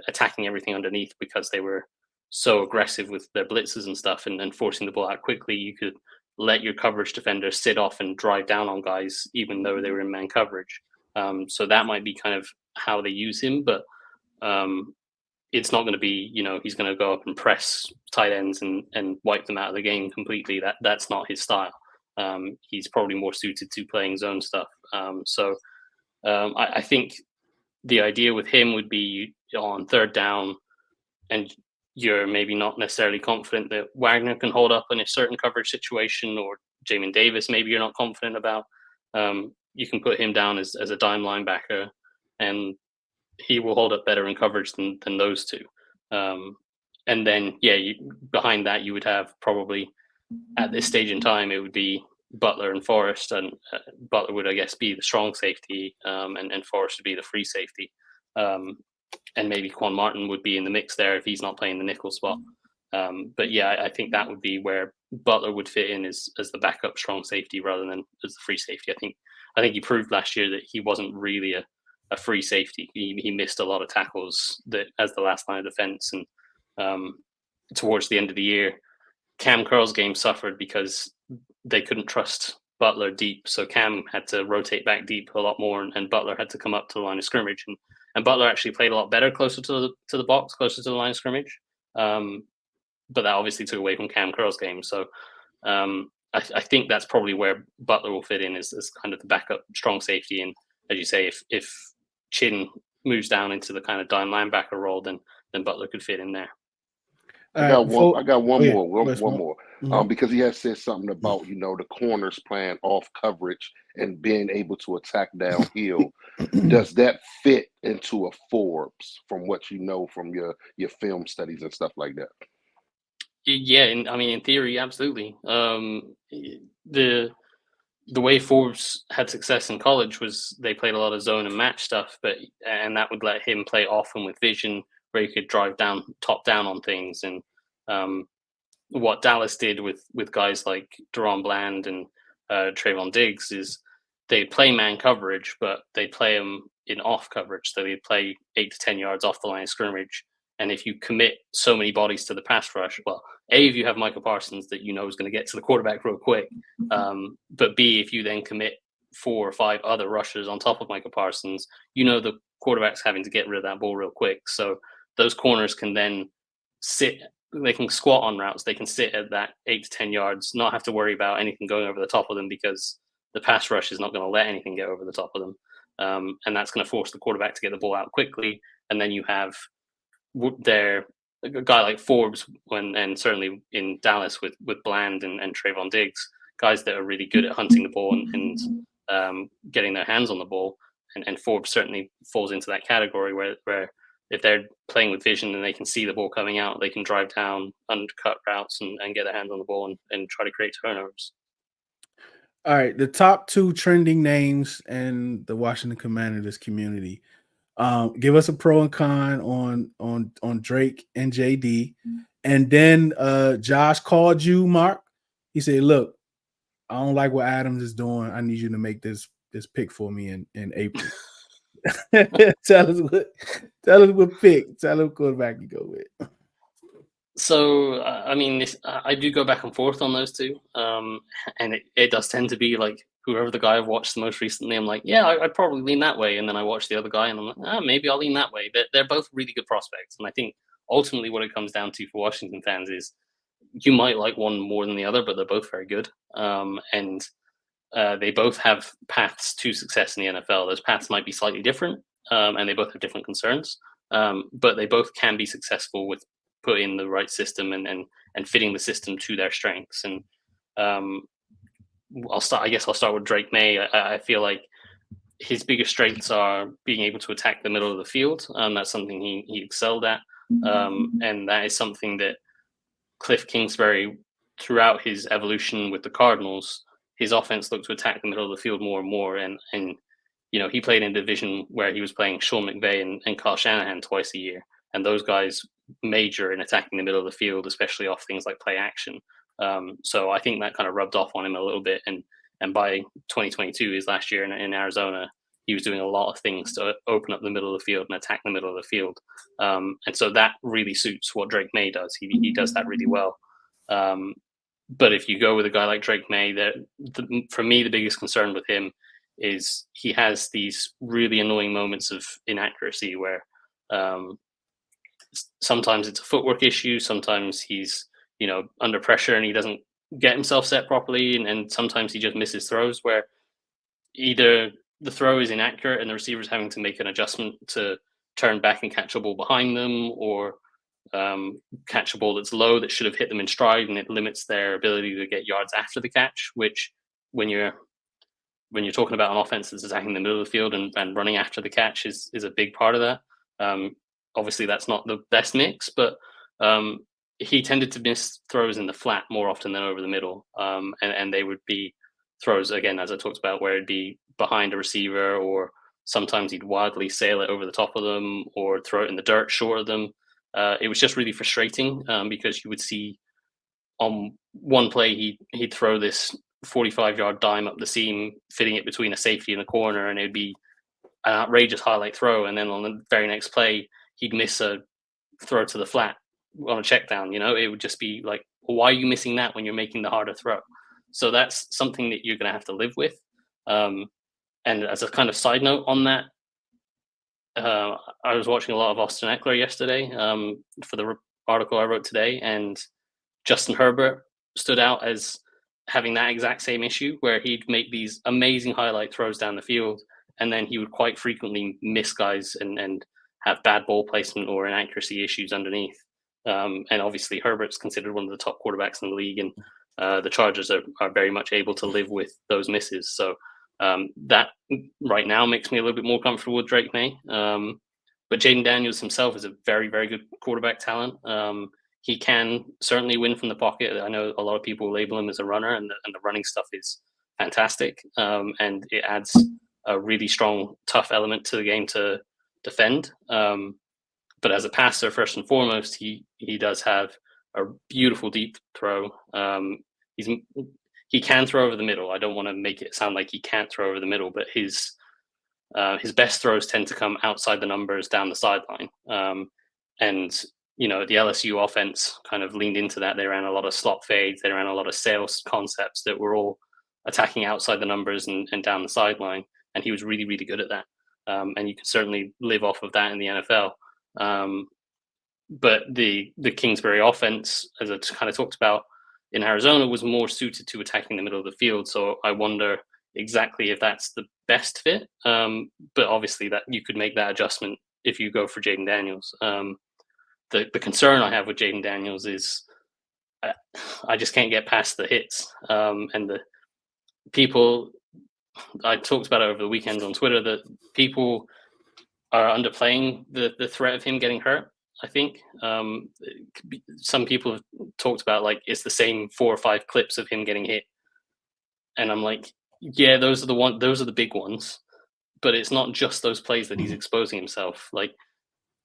attacking everything underneath because they were so aggressive with their blitzes and stuff and forcing the ball out quickly. You could let your coverage defender sit off and drive down on guys, even though they were in man coverage. So that might be kind of how they use him, but it's not going to be, he's going to go up and press tight ends and wipe them out of the game completely. That's not his style. He's probably more suited to playing zone stuff. I think the idea with him would be on third down, and you're maybe not necessarily confident that Wagner can hold up in a certain coverage situation, or Jamin Davis maybe you're not confident about. You can put him down as a dime linebacker, and he will hold up better in coverage than those two. And then, behind that, you would have probably, at this stage in time, it would be Butler and Forrest, and Butler would, I guess, be the strong safety, and Forrest would be the free safety. And maybe Quan Martin would be in the mix there if he's not playing the nickel spot. But I think that would be where Butler would fit in as the backup strong safety rather than as the free safety. I think he proved last year that he wasn't really a free safety. He missed a lot of tackles as the last line of defense. And towards the end of the year, Cam Curl's game suffered because they couldn't trust Butler deep. So Cam had to rotate back deep a lot more, and Butler had to come up to the line of scrimmage. And Butler actually played a lot better closer to the box, closer to the line of scrimmage. But that obviously took away from Cam Curl's game. So I think that's probably where Butler will fit in as kind of the backup strong safety. And as you say, if Chin moves down into the kind of dime linebacker role, then Butler could fit in there. I got one more. Mm-hmm. Because he has said something about the corners playing off coverage and being able to attack downhill. Does that fit into a Forbes from what you know from your film studies and stuff like that? Yeah, in theory, absolutely. The way Forbes had success in college was they played a lot of zone and match stuff, and that would let him play often with vision, where he could drive down, top down on things. And what Dallas did with guys like Deron Bland and Trayvon Diggs is they play man coverage, but they play them in off coverage. So they play 8 to 10 yards off the line of scrimmage. And if you commit so many bodies to the pass rush, well, A, if you have Micah Parsons that is going to get to the quarterback real quick, but B, if you then commit 4 or 5 other rushers on top of Micah Parsons, the quarterback's having to get rid of that ball real quick. So those corners can then sit, they can squat on routes, they can sit at that 8 to 10 yards, not have to worry about anything going over the top of them because the pass rush is not going to let anything get over the top of them. And that's going to force the quarterback to get the ball out quickly. And then you have a guy like Forbes, and certainly in Dallas with Bland and Trayvon Diggs, guys that are really good at hunting the ball and getting their hands on the ball. And Forbes certainly falls into that category where if they're playing with vision and they can see the ball coming out, they can drive down, undercut routes and get their hands on the ball and try to create turnovers. All right, the top 2 trending names in the Washington Commanders community. Give us a pro and con on Drake and JD, And then Josh called you, Mark. He said, "Look, I don't like what Adams is doing. I need you to make this pick for me in April." tell us what pick. Tell us what quarterback you go with. So, I mean, I do go back and forth on those two. And it does tend to be like whoever the guy I've watched the most recently, I'm like, yeah, I'd probably lean that way. And then I watch the other guy and I'm like, maybe I'll lean that way. They're both really good prospects. And I think ultimately what it comes down to for Washington fans is you might like one more than the other, but they're both very good. And they both have paths to success in the NFL. Those paths might be slightly different, and they both have different concerns. But they both can be successful with putting the right system and fitting the system to their strengths. And I'll start with Drake Maye. I feel like his biggest strengths are being able to attack the middle of the field. That's something he excelled at, and that is something that Cliff Kingsbury, throughout his evolution with the Cardinals, his offense looked to attack the middle of the field more and more. And he played in a division where he was playing Sean McVay and Kyle Shanahan twice a year, and those guys major in attacking the middle of the field, especially off things like play action. So I think that kind of rubbed off on him a little bit. And by 2022, his last year in Arizona, he was doing a lot of things to open up the middle of the field and attack the middle of the field. And so that really suits what Drake Maye does. He does that really well. But if you go with a guy like Drake Maye, for me, the biggest concern with him is he has these really annoying moments of inaccuracy where sometimes it's a footwork issue. Sometimes he's, under pressure and he doesn't get himself set properly. And sometimes he just misses throws where either the throw is inaccurate and the receiver's having to make an adjustment to turn back and catch a ball behind them, or catch a ball that's low that should have hit them in stride, and it limits their ability to get yards after the catch, which when you're talking about an offense that's attacking the middle of the field and running after the catch is a big part of that. Obviously that's not the best mix, but he tended to miss throws in the flat more often than over the middle. And they would be throws, again, as I talked about, where it'd be behind a receiver, or sometimes he'd wildly sail it over the top of them or throw it in the dirt short of them. It was just really frustrating because you would see on one play, he'd throw this 45-yard dime up the seam, fitting it between a safety and a corner, and it'd be an outrageous highlight throw. And then on the very next play, he'd miss a throw to the flat on a check down. It would just be like, well, why are you missing that when you're making the harder throw? So that's something that you're going to have to live with. And as a kind of side note on that, I was watching a lot of Austin Eckler yesterday for the article I wrote today, and Justin Herbert stood out as having that exact same issue where he'd make these amazing highlight throws down the field, and then he would quite frequently miss guys and have bad ball placement or inaccuracy issues underneath. And obviously Herbert's considered one of the top quarterbacks in the league, and the Chargers are very much able to live with those misses. So that right now makes me a little bit more comfortable with Drake Maye. But Jayden Daniels himself is a very, very good quarterback talent. He can certainly win from the pocket. I know a lot of people label him as a runner, and the running stuff is fantastic. And it adds a really strong, tough element to the game to defend. But as a passer, first and foremost, he does have a beautiful deep throw. He can throw over the middle. I don't want to make it sound like he can't throw over the middle, but his best throws tend to come outside the numbers down the sideline. And the LSU offense kind of leaned into that. They ran a lot of slot fades. They ran a lot of sales concepts that were all attacking outside the numbers and down the sideline. And he was really, really good at that. And you can certainly live off of that in the NFL. But the Kingsbury offense, as I kind of talked about in Arizona, was more suited to attacking the middle of the field. So I wonder exactly if that's the best fit. But obviously that you could make that adjustment if you go for Jayden Daniels. The concern I have with Jayden Daniels is I just can't get past the hits. And the people, I talked about it over the weekend on Twitter, that people are underplaying the threat of him getting hurt. I think some people have talked about like it's the same 4 or 5 clips of him getting hit, and I'm like, yeah, those are the big ones, but it's not just those plays that he's exposing himself. Like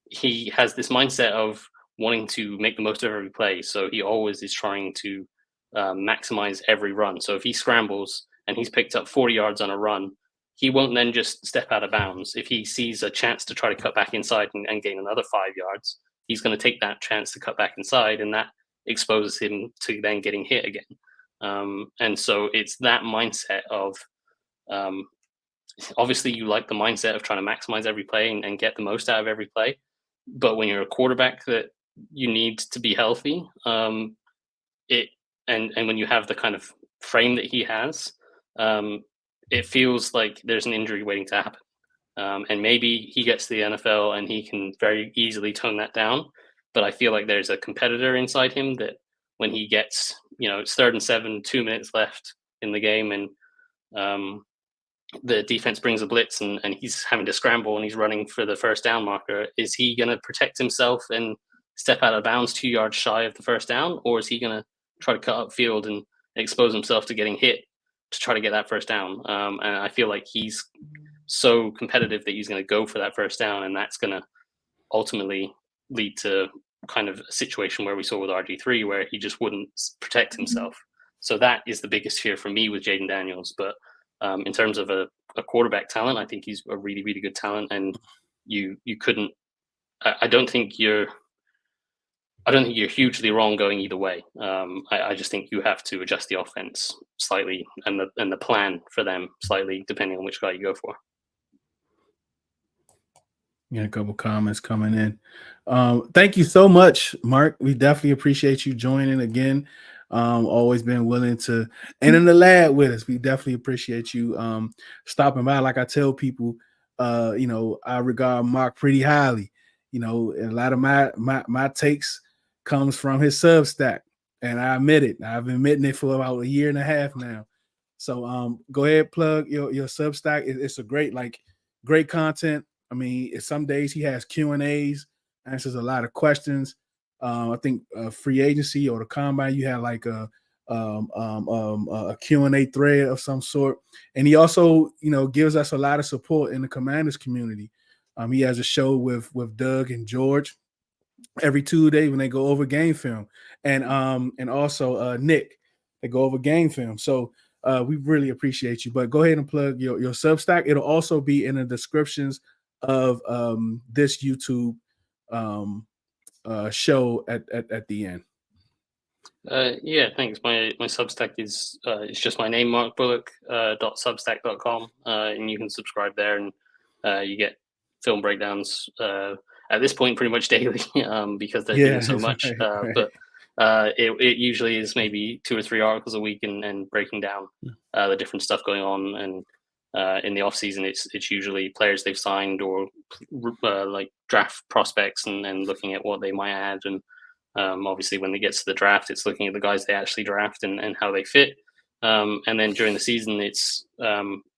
he has this mindset of wanting to make the most of every play. So he always is trying to maximize every run. So if he scrambles and he's picked up 40 yards on a run, he won't then just step out of bounds. If he sees a chance to try to cut back inside and gain another 5 yards, he's going to take that chance to cut back inside, and that exposes him to then getting hit again. And so it's that mindset of obviously you like the mindset of trying to maximize every play and get the most out of every play. But when you're a quarterback that you need to be healthy, and when you have the kind of frame that he has, it feels like there's an injury waiting to happen. And maybe he gets to the NFL and he can very easily tone that down. But I feel like there's a competitor inside him that when he gets, it's 3rd and 7, 2 minutes left in the game, and the defense brings a blitz and he's having to scramble and he's running for the first down marker, is he going to protect himself and step out of bounds 2 yards shy of the first down? Or is he going to try to cut upfield and expose himself to getting hit to try to get that first down? And I feel like he's so competitive that he's going to go for that first down, and that's going to ultimately lead to kind of a situation where we saw with RG3 where he just wouldn't protect himself. So that is the biggest fear for me with Jayden Daniels. But in terms of a quarterback talent, I think he's a really, really good talent, and you couldn't. I don't think you're hugely wrong going either way. I just think you have to adjust the offense slightly and the plan for them slightly depending on which guy you go for. Yeah, a couple comments coming in. Thank you so much, Mark. We definitely appreciate you joining again. Always been willing to and in the lab with us. We definitely appreciate you stopping by. Like I tell people, I regard Mark pretty highly. And a lot of my takes comes from his Substack, and I admit it. I've been admitting it for about 1.5 years now. So go ahead, plug your Substack. It's a great content. I mean, some days he has Q&As, answers a lot of questions. I think free agency or the combine, you have like a Q&A thread of some sort. And he also, gives us a lot of support in the Commanders community. He has a show with Doug and George every Tuesday when they go over game film, and also Nick, they go over game film. So we really appreciate you. But go ahead and plug your Substack. It'll also be in the descriptions of this YouTube show at the end. Yeah, thanks. My Substack is it's just my name, Mark Bullock .substack.com, and you can subscribe there, and you get film breakdowns at this point pretty much daily because they're doing so much. Right. But it usually is maybe 2 or 3 articles a week and breaking down the different stuff going on. And in the off season, it's usually players they've signed or like draft prospects and looking at what they might add. And obviously, when it gets to the draft, it's looking at the guys they actually draft and how they fit. And then during the season, it's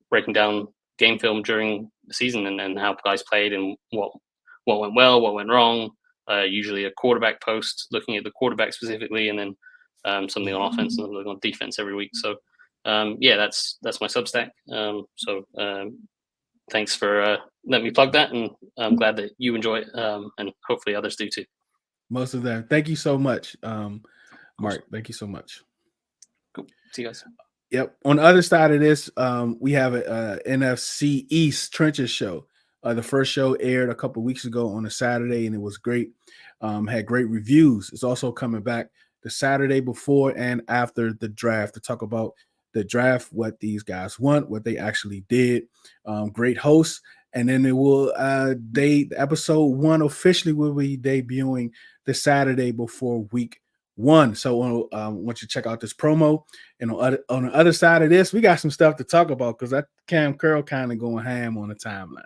breaking down game film during the season and how guys played and what went well, what went wrong. Usually a quarterback post looking at the quarterback specifically, and then something on offense and something on defense every week. So yeah, that's my Substack. So thanks for letting me plug that, and I'm glad that you enjoy it, and hopefully others do too. Most of them. Thank you so much, Mark. Thank you so much. Cool. See you guys. Yep. On the other side of this, we have a NFC East Trenches show. The first show aired a couple weeks ago on a Saturday, and it was great. Had great reviews. It's also coming back the Saturday before and after the draft to talk about the draft, what these guys want, what they actually did. Great hosts. And then it will episode 1 officially will be debuting the Saturday before week 1. So I want you to check out this promo. And on the other side of this, we got some stuff to talk about because that Cam Curl kind of going ham on the timeline.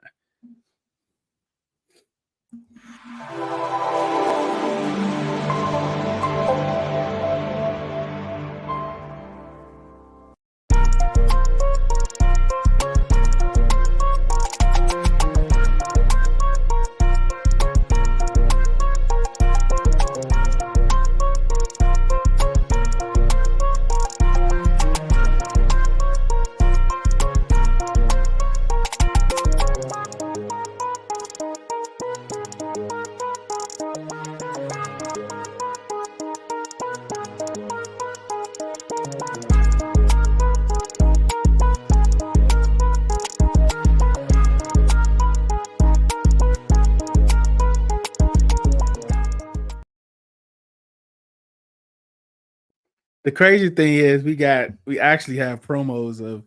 The crazy thing is we actually have promos of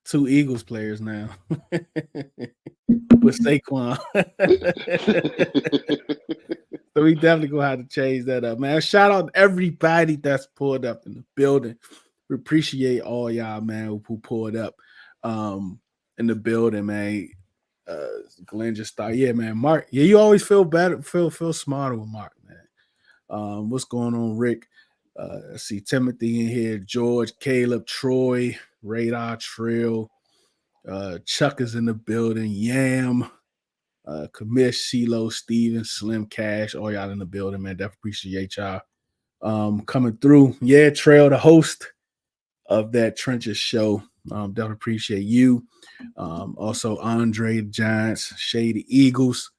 2 Eagles players now with Saquon. So we definitely gonna have to change that up, man. Shout out to everybody that's pulled up in the building. We appreciate all y'all, man, who pulled up in the building, man. Glenn just thought, yeah, man, Mark. Yeah, you always feel better, feel smarter with Mark, man. What's going on, Rick? I see Timothy in here, George, Caleb, Troy, Radar Trill, Chuck is in the building, Yam, Commish, CeeLo, Steven, Slim Cash, all y'all in the building, man. Definitely appreciate y'all coming through. Yeah, Trail, the host of that Trenches show. Definitely appreciate you. Also, Andre the Giants, Shady Eagles,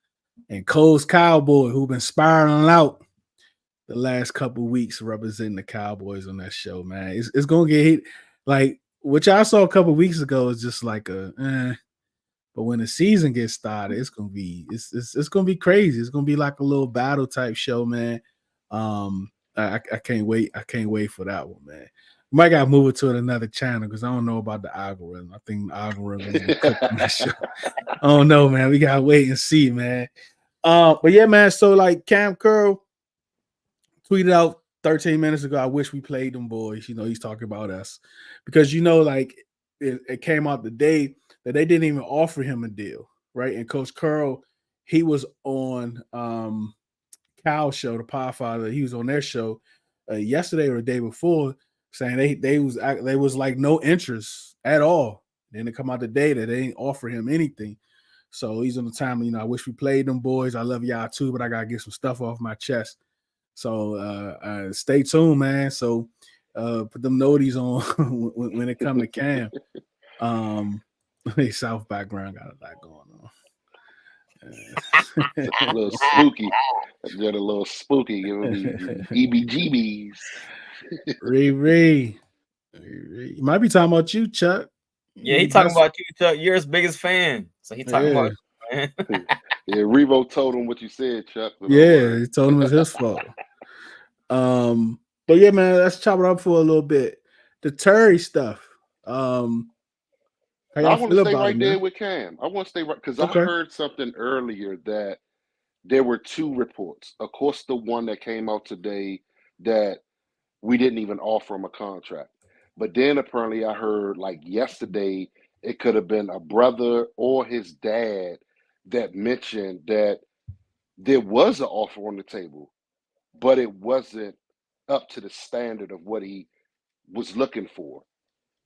and Cole's Cowboy, who've been spiraling out the last couple weeks representing the Cowboys on that show, man. It's gonna get hit. Like what y'all saw a couple weeks ago is just like but when the season gets started, it's gonna be crazy. It's gonna be like a little battle type show, man. I can't wait. I can't wait for that one, man. Might gotta move it to another channel because I don't know about the algorithm. I think the algorithm is gonna cook on that show. I don't know, man. We gotta wait and see, man. But yeah, man. So like Cam Curl tweeted out 13 minutes ago, I wish we played them boys. You know, he's talking about us because, you know, like it came out the day that they didn't even offer him a deal, right? And Coach Curl, he was on Cal's show, the Podfather. He was on their show yesterday or the day before saying they was like no interest at all. Then it come out the day that they didn't offer him anything. So he's on the time, you know, I wish we played them boys. I love y'all too, but I got to get some stuff off my chest. So stay tuned, man. So put them noties on when it come to Cam. South background got a lot going on. A little spooky. Get a little spooky. Giving me EBGBs. Ree. You might be talking about you, Chuck. Yeah, he talking about you, Chuck. You're his biggest fan. So he talking about you, man. Yeah, Revo told him what you said, Chuck. Yeah, he told him it's his fault. But yeah, man, let's chop it up for a little bit. The Terry stuff. I want to stay right there with Cam. I want to stay right because I heard something earlier that there were 2 reports. Of course, the one that came out today that we didn't even offer him a contract. But then apparently I heard like yesterday it could have been a brother or his dad that mentioned that there was an offer on the table, but it wasn't up to the standard of what he was looking for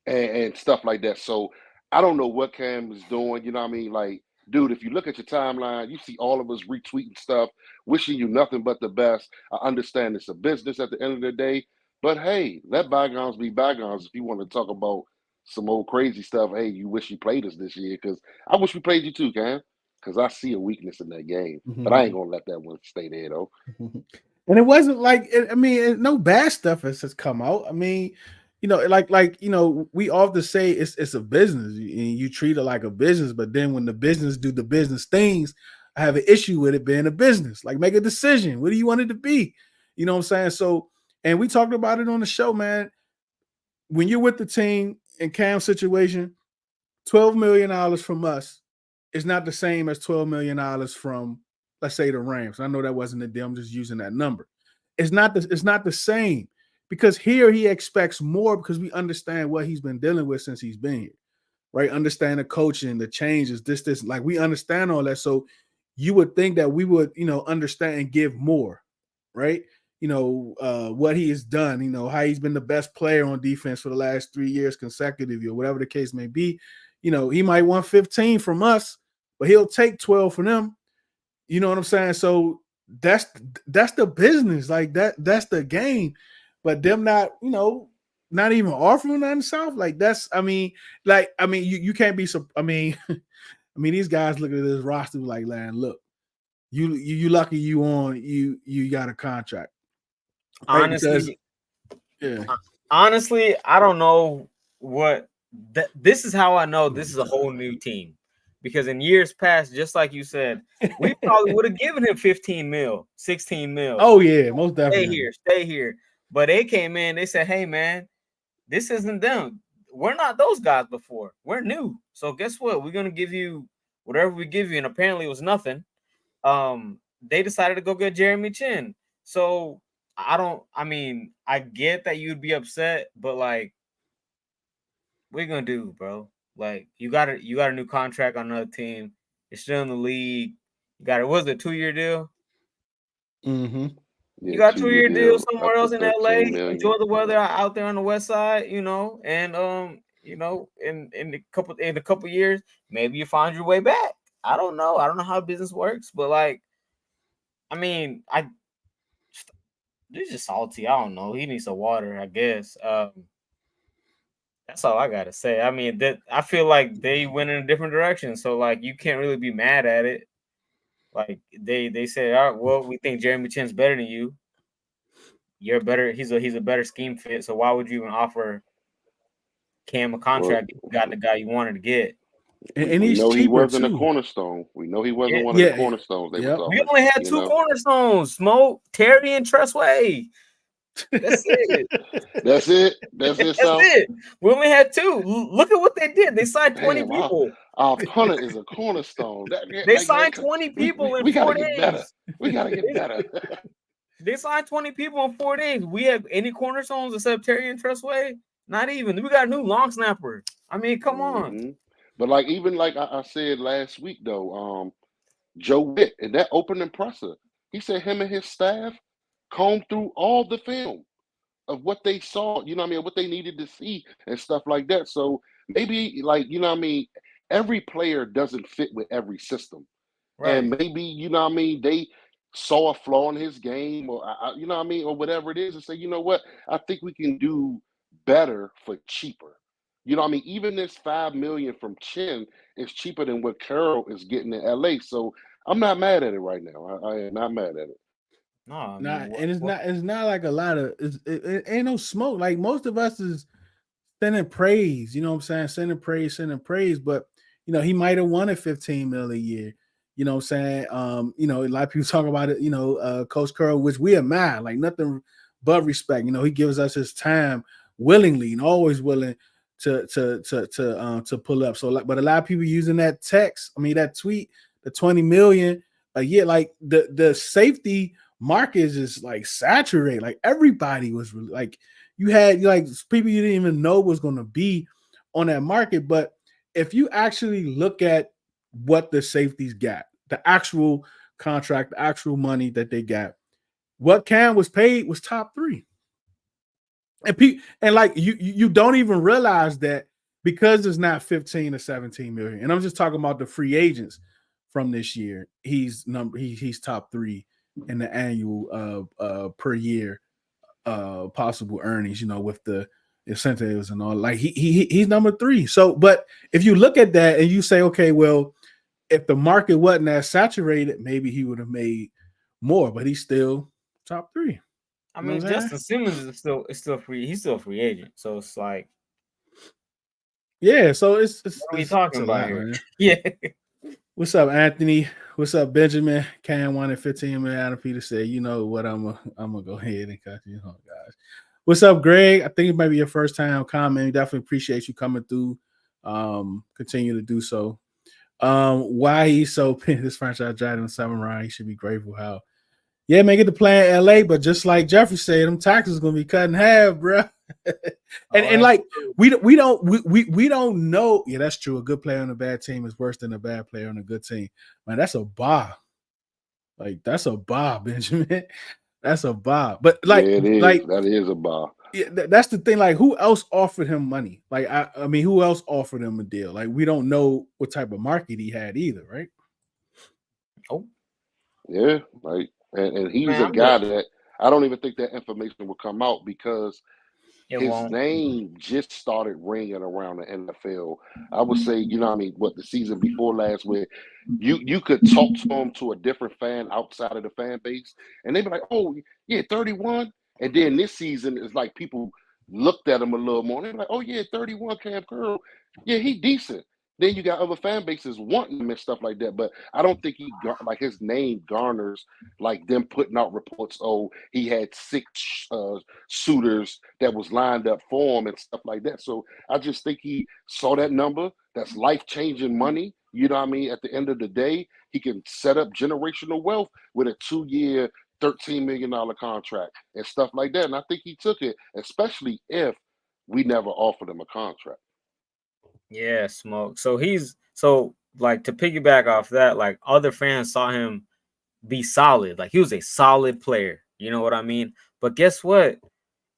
and stuff like that. So I don't know what Cam is doing. You know what I mean? Like, dude, if you look at your timeline, you see all of us retweeting stuff, wishing you nothing but the best. I understand it's a business at the end of the day, but hey, let bygones be bygones. If you want to talk about some old crazy stuff, hey, you wish you played us this year because I wish we played you too, Cam, because I see a weakness in that game. But I ain't going to let that one stay there, though. And it wasn't like, no bad stuff has come out. I mean, you know, like you know, we often say it's a business and you treat it like a business, but then when the business do the business things, I have an issue with it being a business. Like, make a decision. What do you want it to be? You know what I'm saying? So, and we talked about it on the show, man. When you're with the team in Cam's situation, $12 million from us is not the same as $12 million from, let's say, the Rams. I know that wasn't the deal. I'm just using that number. It's not the same. Because here he expects more because we understand what he's been dealing with since he's been here, right? Understand the coaching, the changes, this, like we understand all that. So you would think that we would, you know, understand and give more, right? You know, what he has done, you know, how he's been the best player on defense for the last 3 years consecutively or whatever the case may be. You know, he might want 15 from us, but he'll take 12 from them. You know what I'm saying? So that's the business. Like that's the game. But them not, you know, not even offering nothing South. Like you can't be so. I mean, these guys look at this roster like, man, look, you lucky you got a contract. Right? Honestly, I don't know what this is how I know this is a whole new team. Because in years past, just like you said, we probably would have given him 15 mil, 16 mil. Oh, yeah, most definitely. Stay here. But they came in, they said, hey man, this isn't them. We're not those guys before. We're new. So guess what? We're gonna give you whatever we give you, and apparently it was nothing. They decided to go get Jeremy Chin. So I get that you'd be upset, but like, what are you gonna do, bro? Like, you got a new contract on another team. You're still in the league. You got it. Was it a 2-year deal? Mm-hmm. You got a 2-year deal up somewhere to else in 13 LA. million. Enjoy the weather out there on the west side, and in a couple years, maybe you find your way back. I don't know. I don't know how business works, but like, I mean, he's just salty. I don't know. He needs some water, I guess. That's all I gotta say. I mean, that I feel like they went in a different direction, so like you can't really be mad at it. Like they said, all right, well, we think Jeremy Chin's better than you. You're better. He's a better scheme fit. So why would you even offer Cam a contract if you got the guy you wanted to get? And We he's know he cheaper wasn't a too. cornerstone. We know he wasn't one of Yeah. the cornerstones they Yep. was We offering. only had you 2 know? cornerstones: Smoke, Terry, and Tressway. That's it. That's it. That's it. That's So it. We only had 2. Look at what they did. They signed 20 damn, people. our punter is a cornerstone. They signed 20 people in we gotta 4 get better. days. We gotta get better. They signed 20 people in 4 days. We have any cornerstones except Terry and Tressway? Not even. We got a new long snapper. I mean, come on. Mhm. But like even like I said last week though, Joe Witt in that opening presser, he said him and his staff combed through all the film of what they saw, what they needed to see and stuff like that. So maybe like, every player doesn't fit with every system. Right. And maybe, they saw a flaw in his game or, or whatever it is and say, you know what, I think we can do better for cheaper. Even this $5 million from Chin is cheaper than what Carroll is getting in LA. So I'm not mad at it right now. I am not mad at it. No, I mean, And it's not like a lot of it ain't no smoke. Like most of us is sending praise, you know what I'm saying? Sending praise. But he might have wanted 15 mil a year. You know what I'm saying? A lot of people talk about it, Coach Curl, which we admire, like nothing but respect. He gives us his time willingly and always willing to pull up. So like, but a lot of people using that that tweet, the 20 million a year, like the safety market is just like saturated. Like everybody was really like you had like people you didn't even know was going to be on that market. But if you actually look at what the safeties got, the actual contract, the actual money that they got, what Cam was paid was top 3. And like you don't even realize that because it's not 15 or 17 million. And I'm just talking about the free agents from this year. He's top 3 in the annual per year possible earnings, with the incentives and all. Like he's number 3. So, but if you look at that and you say, okay, well, if the market wasn't as saturated, maybe he would have made more, but he's still top 3. I mean, Justin Simmons is still free. He's still a free agent. So it's like, yeah. So it's what are we talking about here? Man. Yeah. What's up, Anthony? What's up, Benjamin? Cam wanted 15 million. Adam Peter said, you know what? I'm gonna go ahead and cut you off, guys. What's up, Greg? I think it might be your first time comment. Definitely appreciate you coming through. Continue to do so. Why he's so pissed? This franchise driving in 7 round. He should be grateful how. Yeah, man, get to play in LA, but just like Jeffrey said, them taxes gonna be cut in half, bro. and like we don't know. Yeah, that's true. A good player on a bad team is worse than a bad player on a good team. Man, that's a bar. Like that's a bar, Benjamin. That's a bar. But like, yeah, it is. Like that is a bar. Yeah, that's the thing. Like, who else offered him money? Like, I mean, who else offered him a deal? Like, we don't know what type of market he had either, right? Oh, yeah, like. And he's a guy that I don't even think that information will come out because his name just started ringing around the NFL. I would say, what the season before last, where you could talk to him to a different fan outside of the fan base, and they'd be like, "Oh, yeah, 31." And then this season is like people looked at him a little more, and they're like, "Oh yeah, 31, Cam Curl, yeah, he decent." then you got other fan bases wanting him and stuff like that. But I don't think like his name garners like them putting out reports. Oh, he had 6 suitors that was lined up for him and stuff like that. So I just think he saw that number. That's life-changing money. You know what I mean? At the end of the day, he can set up generational wealth with a 2-year, $13 million contract and stuff like that. And I think he took it, especially if we never offered him a contract. Yeah, smoke. So like to piggyback off that, like other fans saw him be solid. Like he was a solid player. You know what I mean? But guess what?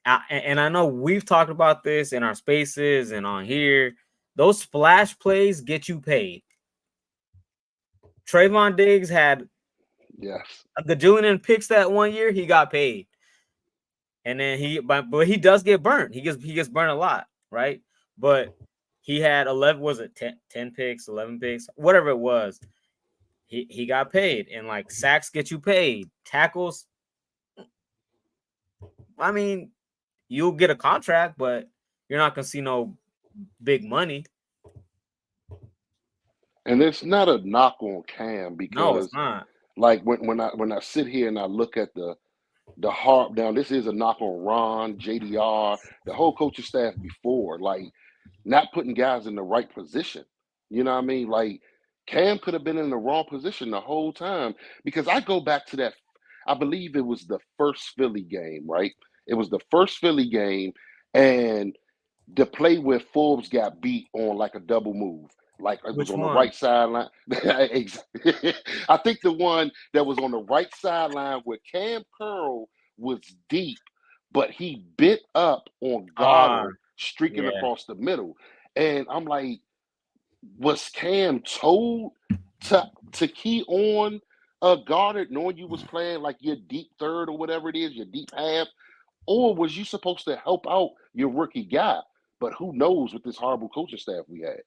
And I know we've talked about this in our spaces and on here. Those splash plays get you paid. Trayvon Diggs had a gajillion picks that one year. He got paid, and then but he does get burnt. He gets burnt a lot, right? But he had 11, was it 10 picks, 11 picks, whatever it was. He got paid, and like sacks get you paid. Tackles, I mean, you'll get a contract, but you're not gonna see no big money. And it's not a knock on Cam because No, it's not. Like when I sit here and I look at the harp now, this is a knock on Ron, JDR, the whole coaching staff before, like not putting guys in the right position. You know what I mean? Like Cam could have been in the wrong position the whole time because I go back to that. I believe it was the first Philly game, right? It was the first Philly game, and the play where Forbes got beat on like a double move. Like it was Which on the one? right sideline. I think the one that was on the right sideline where Cam Curl was deep, but he bit up on Goddard streaking across the middle. And I'm like, was Cam told to key on Goddard, knowing you was playing like your deep third or whatever it is, your deep half, or was you supposed to help out your rookie guy? But who knows with this horrible coaching staff we had?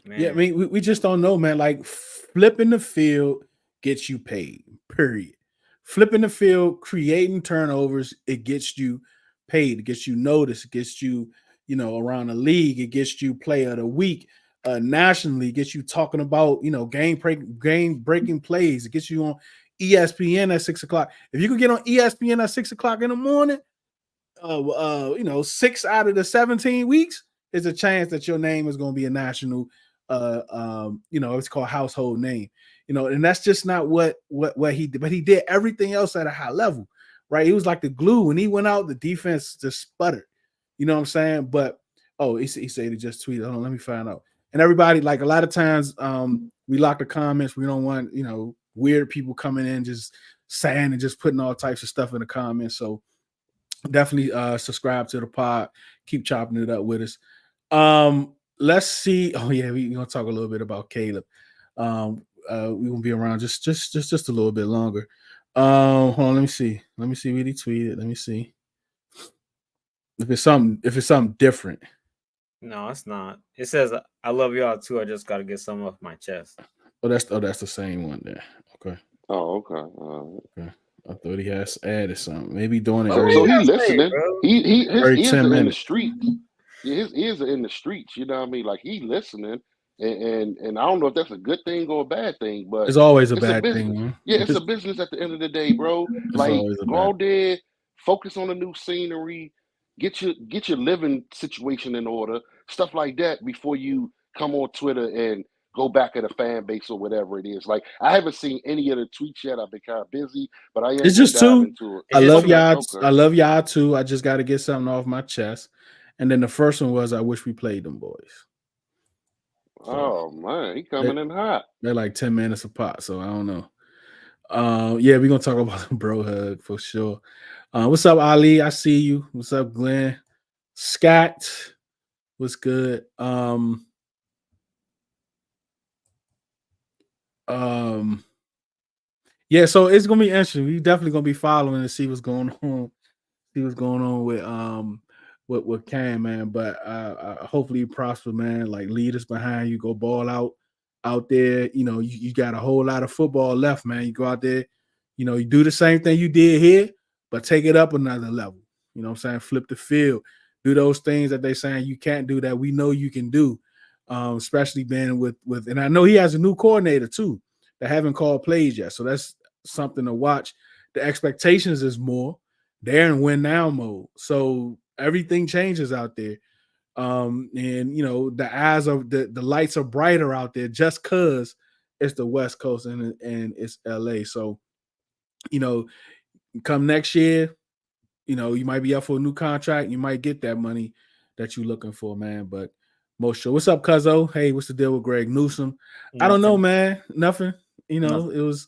Man. Yeah, I mean, we just don't know, man. Like flipping the field gets you paid, period. Flipping the field, creating turnovers, it gets you paid. It gets you noticed. It gets you, around the league. It gets you player of the week. Nationally, it gets you talking about, game breaking plays. It gets you on ESPN at 6:00. If you could get on ESPN at 6:00 in the morning, 6 out of the 17 weeks, there's a chance that your name is going to be a national, it's called household name, and that's just not what he did. But he did everything else at a high level, right? He was like the glue. When he went out, the defense just sputtered. You know what I'm saying? But he said he just tweeted. Hold on, let me find out. And everybody, like a lot of times, we lock the comments. We don't want weird people coming in just saying and just putting all types of stuff in the comments. So definitely subscribe to the pod. Keep chopping it up with us. Let's see. Oh yeah, we're gonna talk a little bit about Caleb. We're gonna be around just a little bit longer. Hold on, let me see what he tweeted. Let me see if it's something different. No, it's not. It says, "I love y'all too. I just got to get some off my chest." Oh, that's the same one there. Okay. Oh, okay. Okay. I thought he has added something. Maybe doing it. So he listening. His ears are in the minutes. streets. Yeah, his ears are in the streets. You know what I mean? Like he listening, and I don't know if that's a good thing or a bad thing, but It's always a it's bad business. thing, man. Yeah, it's a business at the end of the day, bro. Like go out there, focus on the new scenery, get your living situation in order, stuff like that before you come on Twitter and go back at a fan base or whatever it is. Like I haven't seen any of the tweets yet. I've been kind of busy, but I am it's just dive two. into it. I love y'all. Okay. I love y'all too. I just got to get something off my chest. And then the first one was, I wish we played them boys. So, oh man, he coming in hot. They're like 10 minutes apart, so I don't know. Yeah, we're gonna talk about the bro hug for sure. What's up, Ali? I see you. What's up, Glenn? Scott, what's good? Yeah, so it's gonna be interesting. We definitely gonna be following and see what's going on. See what's going on with Cam, man. But hopefully you prosper, man. Like leaders behind you, go ball out there. You got a whole lot of football left, man. You go out there, you do the same thing you did here, but take it up another level. You know what I'm saying? Flip the field, do those things that they saying you can't do that we know you can do. especially being with and I know he has a new coordinator too that haven't called plays yet, so that's something to watch. The expectations is more. They're in win now mode, so everything changes out there. And the eyes of the lights are brighter out there just because it's the West Coast and it's LA. So come next year, you might be up for a new contract. You might get that money that you're looking for, man. But most sure. What's up, Cuzzo? Hey, what's the deal with Greg Newsome? I don't know, man. Nothing. It was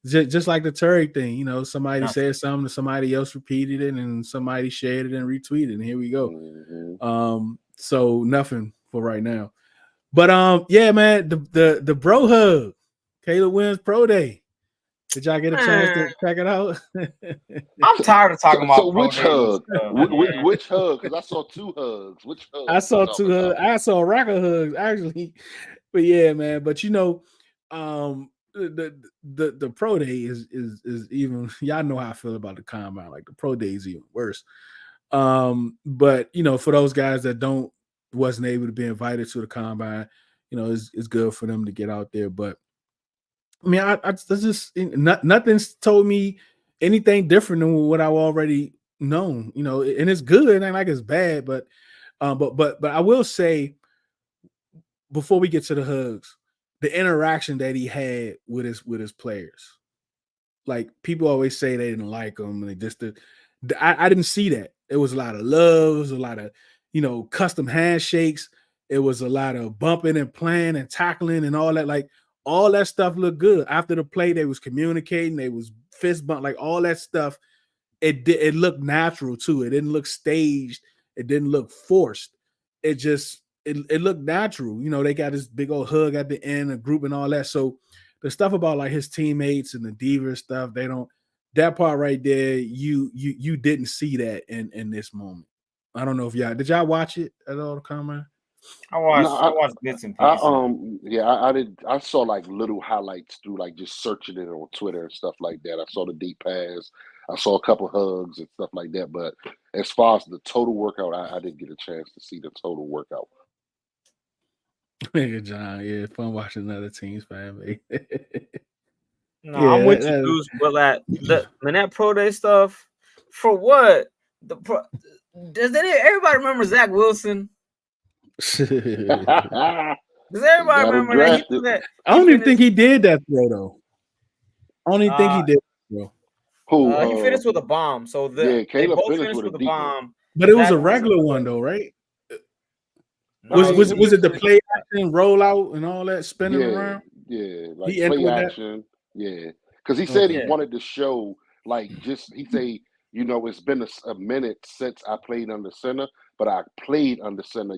just like the Terry thing. Somebody said something, somebody else repeated it, and somebody shared it and retweeted, and here we go. Mm-hmm. So nothing for right now. But yeah, man, the bro hug, Caleb Williams Pro Day. Did y'all get a chance to check it out? I'm tired of talking about so which hug? Which hug? Because I saw 2 hugs. Which hug? I saw 2 hugs. I saw a rack of hugs actually. But yeah, man. But the pro day is even, y'all know how I feel about the combine. Like the pro day is even worse. But for those guys that wasn't able to be invited to the combine, it's good for them to get out there. But I mean, I just nothing's told me anything different than what I've already known, and it's good. It ain't like it's bad, but I will say before we get to the hugs, the interaction that he had with his players, like people always say they didn't like him, and they just I didn't see that. It was a lot of love, it was a lot of custom handshakes, it was a lot of bumping and playing and tackling and all that. Like all that stuff looked good. After the play, they was communicating, they was fist bump, like all that stuff. It looked natural too. It didn't look staged. It didn't look forced. It looked natural. They got this big old hug at the end, a group and all that. So the stuff about like his teammates and the diva stuff, that part right there, you didn't see that in this moment. I don't know if did y'all watch it at all, the comment? I watched bits and pieces. I did. I saw like little highlights through like just searching it on Twitter and stuff like that. I saw the deep pass. I saw a couple hugs and stuff like that. But as far as the total workout, I didn't get a chance to see the total workout. Nigga John, yeah, fun watching other teams, man. No, yeah, I'm with you, Deuce. But like that pro day stuff, for what? Does everybody remember Zach Wilson? Does everybody remember that? I don't even think he did that throw though. I don't even think he did that throw. Who? He finished with a bomb. So Caleb both finished with a bomb. But it was a regular one though, right? Was it the play action, rollout, and all that spinning around? Yeah, like play action. Yeah, because he said he wanted to show, like, he say, it's been a minute since I played under center, but I played under center.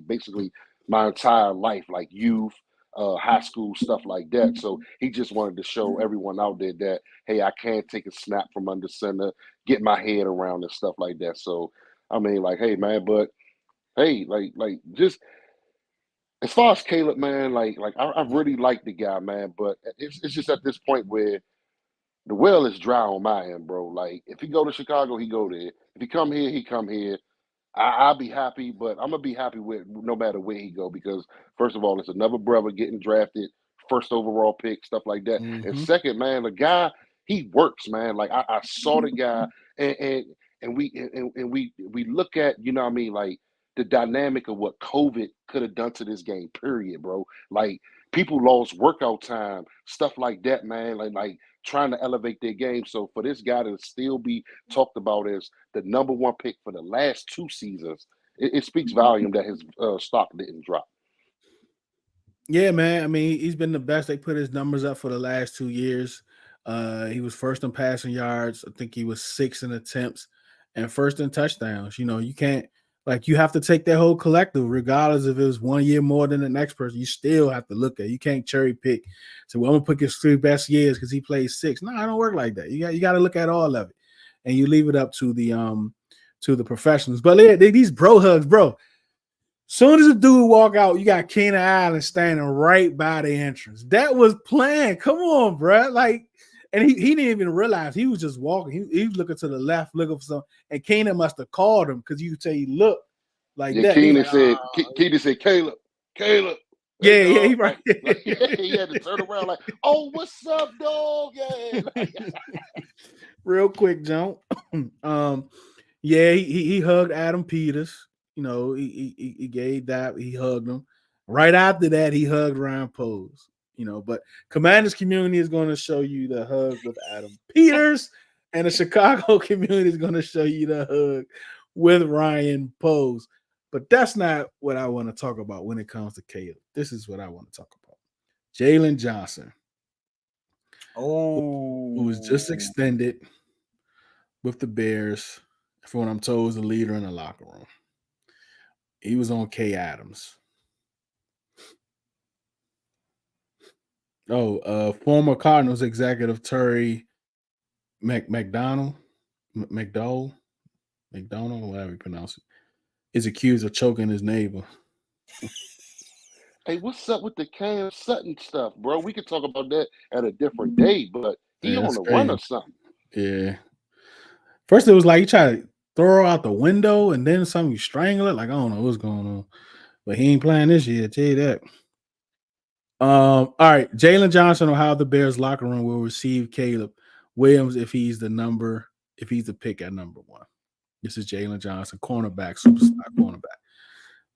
Basically my entire life, like youth, high school, stuff like that. So he just wanted to show everyone out there that, hey, I can take a snap from under center, get my head around and stuff like that. So hey, man, but. Hey, like just as far as Caleb, man, I really like the guy, man, but it's just at this point where the well is dry on my end, bro. Like if he go to Chicago, he go there. If he come here, he come here. I'll be happy, but I'm gonna be happy with no matter where he go because first of all, it's another brother getting drafted, first overall pick, stuff like that. Mm-hmm. And second, man, the guy he works, man. Like I saw the guy, and we look at like the dynamic of what COVID could have done to this game. Period, bro. Like people lost workout time, stuff like that, man. Like trying to elevate their game. So for this guy to still be talked about as the number 1 pick for the last 2 seasons, it speaks volume that his stock didn't drop. Yeah, man. I mean, he's been the best. They put his numbers up for the last 2 years. He was first in passing yards. I think he was 6th in attempts and first in touchdowns. You can't, you have to take that whole collective, regardless if it was 1 year more than the next person. You still have to look at it. You can't cherry pick. So I'm gonna pick his 3 best years because he played 6. No, I don't work like that. You got to look at all of it, and you leave it up to the professionals. But these bro hugs, bro. Soon as a dude walk out, you got Keenan Allen standing right by the entrance. That was planned. Come on, bro. And he didn't even realize he was just walking. He was looking to the left, looking for something. And Keenan must have called him because you could tell he looked like that. Keenan said, Caleb. Caleb. Yeah, Hey, yeah, he dog. right. Like, he had to turn around like, oh, what's up, dog? Yeah. Real quick, John. Yeah, he hugged Adam Peters. You know, he gave that, he hugged him. Right after that, he hugged Ryan Pose. You know, but Commanders community is going to show you the hug with Adam Peters, and the Chicago community is going to show you the hug with Ryan Pose. But that's not what I want to talk about when it comes to Caleb. This is what I want to talk about. Jalen Johnson, who was just extended with the Bears, from what I'm told, is a leader in the locker room. He was on K Adams. Former Cardinals executive Terry McDonald, whatever you pronounce it, is accused of choking his neighbor. Hey, what's up with the Cam Sutton stuff, bro? We could talk about that at a different day, but he on the run or something. Yeah. First, it was like he tried to throw her out the window, and then something strangle it. Like, I don't know what's going on. But he ain't playing this year, I tell you that. All right. Jalen Johnson on how the Bears locker room will receive Caleb Williams if he's the pick at number 1. This is Jalen Johnson, cornerback, superstar cornerback,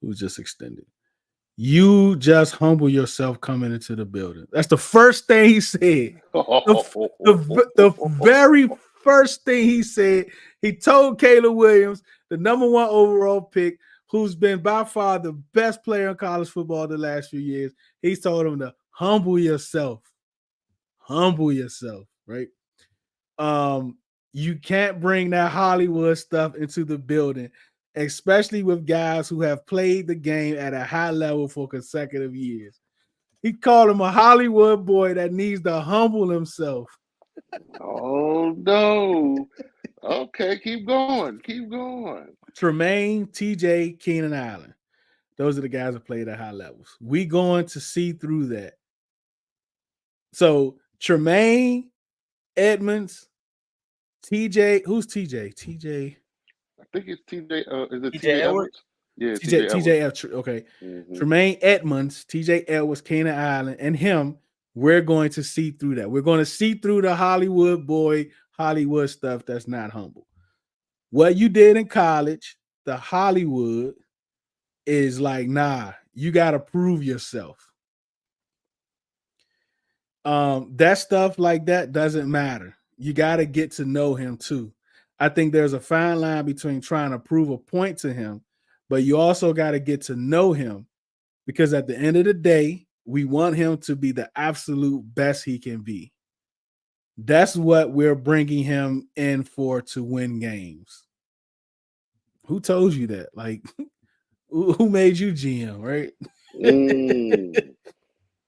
who was just extended. You just humble yourself coming into the building. That's the first thing he said. The very first thing he said, he told Caleb Williams, the number 1 overall pick, who's been by far the best player in college football the last few years. He's told him to humble yourself. Humble yourself, right? You can't bring that Hollywood stuff into the building, especially with guys who have played the game at a high level for consecutive years. He called him a Hollywood boy that needs to humble himself. Oh, no. Okay, keep going. Keep going. Tremaine, TJ, Keenan Allen. Those are the guys that played at high levels. We going to see through that. So Tremaine, Edmonds, TJ. Who's TJ? TJ. I think it's TJ. Is it TJ Edwards? Yeah, TJ Edwards. Okay. Mm-hmm. Tremaine Edmonds, TJ Edwards, Keenan Allen, and him. We're going to see through that. We're going to see through the Hollywood boy, Hollywood stuff that's not humble. What you did in college, the Hollywood, is like, nah, you got to prove yourself. That stuff like that doesn't matter. You got to get to know him too. I think there's a fine line between trying to prove a point to him, but you also got to get to know him, because at the end of the day, we want him to be the absolute best he can be. That's what we're bringing him in for, to win games. Who told you that? Like, who made you GM, right?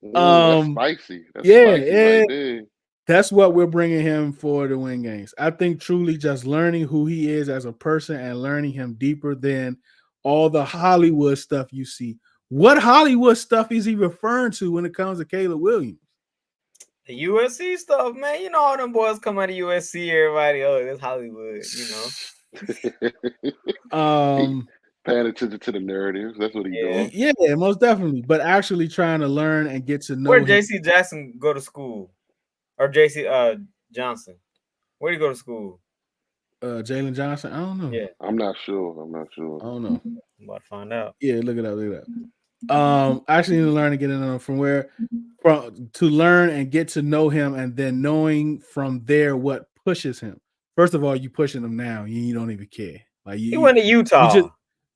That's spicy. That's yeah, spicy right there. That's what we're bringing him for, to win games. I think truly just learning who he is as a person and learning him deeper than all the Hollywood stuff you see. What Hollywood stuff is he referring to when it comes to Caleb Williams? The USC stuff, man. You know, all them boys come out of USC. Everybody, oh, that's Hollywood. You know. Paying attention to the narratives. That's what he's doing. Yeah, most definitely. But actually trying to learn and get to know. Where JC Jackson go to school? Or JC Johnson? Where do you go to school? Jalen Johnson? I don't know. Yeah. I'm not sure. I don't know. I'm about to find out. Yeah, look it up. Actually need to learn and get in on to learn and get to know him, and then knowing from there what pushes him. First of all, you pushing him now, you don't even care. Like he went to Utah.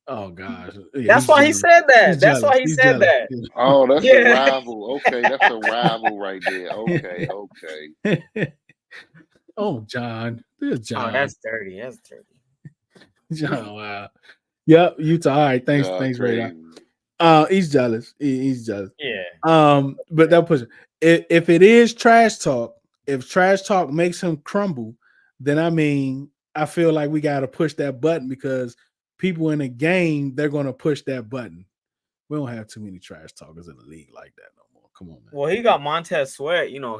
Oh gosh, yeah, that's why he said that. That's why he said that. Oh, that's a rival. Okay, that's a rival right there. Okay. Oh, John. There's John. Oh, that's dirty. John, wow. Yep, Utah. All right, thanks, Radar. He's jealous. He's jealous. Yeah. But that push. If it is trash talk, if trash talk makes him crumble, then I feel like we got to push that button, because people in the game, they're going to push that button. We don't have too many trash talkers in the league like that no more. Come on, man. Well, he got Montez Sweat. You know,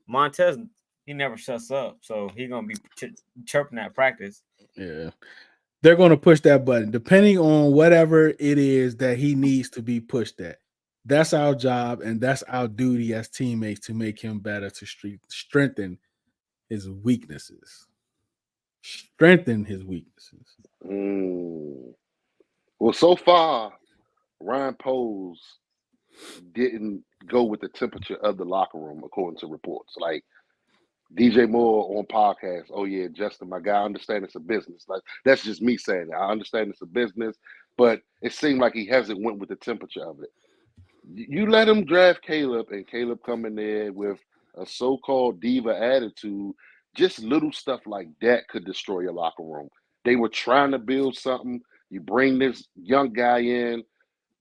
Montez, he never shuts up, so he's gonna be chirping at practice. Yeah. they're going to push that button depending on whatever it is that he needs to be pushed at. That's our job, and that's our duty as teammates to make him better, to strengthen his weaknesses. Strengthen his weaknesses. Well, so far, Ryan Poles didn't go with the temperature of the locker room, according to reports. Like DJ Moore on podcast, oh yeah, Justin, my guy, I understand it's a business. Like that's just me saying it. I understand it's a business, but it seemed like he hasn't went with the temperature of it. You let him draft Caleb, and Caleb come in there with a so-called diva attitude. Just little stuff like that could destroy your locker room. They were trying to build something. You bring this young guy in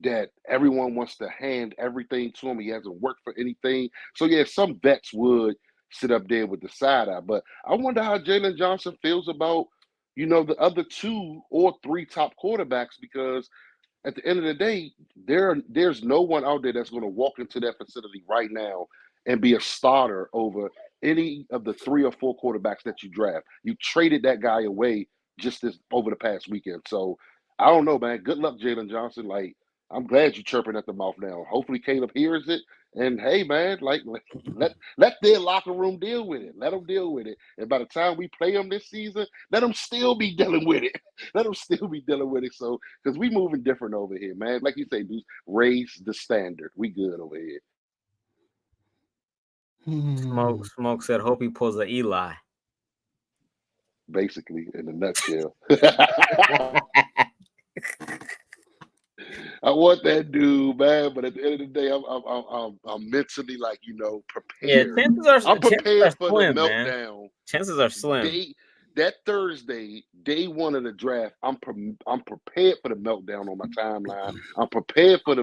that everyone wants to hand everything to him. He hasn't worked for anything. So yeah, some vets would sit up there with the side eye. But I wonder how Jalen Johnson feels about, the other 2 or 3 top quarterbacks, because at the end of the day, there's no one out there that's going to walk into that facility right now and be a starter over any of the 3 or 4 quarterbacks that you draft. You traded that guy away just over the past weekend. So I don't know, man. Good luck, Jalen Johnson. Like, I'm glad you're chirping at the mouth now. Hopefully Caleb hears it. And hey, man, like let their locker room deal with it. Let them deal with it. And by the time we play them this season, let them still be dealing with it. Let them still be dealing with it. So, because we moving different over here, man. Like you say, dude, raise the standard. We good over here. Smoke said, hope he pulls a Eli. Basically, in a nutshell. I want that dude, man. But at the end of the day, I'm mentally prepared. Yeah, chances are I'm prepared for slim, the man. meltdown. Chances are slim. That Thursday, day 1 of the draft, I'm prepared for the meltdown on my timeline. I'm prepared for the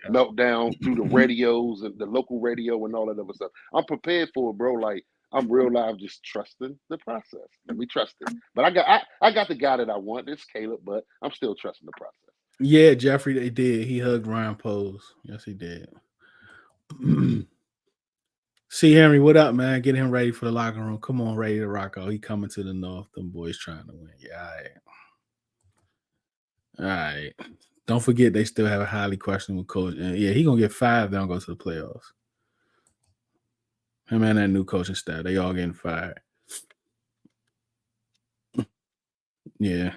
meltdown through the radios and the local radio and all that other stuff. I'm prepared for it, bro. Like, I'm real live just trusting the process. Let me trust it. But I got the guy that I want. It's Caleb, but I'm still trusting the process. Yeah, Jeffrey, they did. He hugged Ryan Poles. Yes, he did. See, Henry, what up, man? Get him ready for the locker room. Come on, ready to rock out. He coming to the North. Them boys trying to win. Yeah, all right. Don't forget they still have a highly questionable coach. And yeah, he gonna get 5. They don't go to the playoffs. Him and that new coaching staff, they all getting fired. Yeah.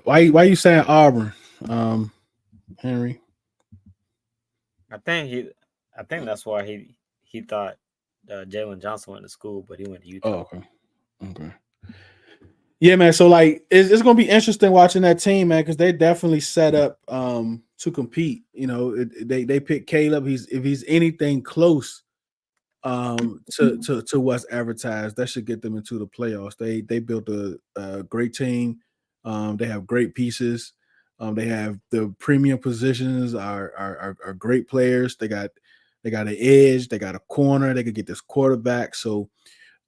Why you saying Auburn, Henry? I think that's why he thought Jalen Johnson went to school, but he went to Utah. Oh, okay. Yeah, man. So like, it's gonna be interesting watching that team, man, because they definitely set up to compete. They pick Caleb. If he's anything close to what's advertised, that should get them into the playoffs. They built a great team. They have great pieces. They have the premium positions are great players. They got an edge. They got a corner. They could get this quarterback. So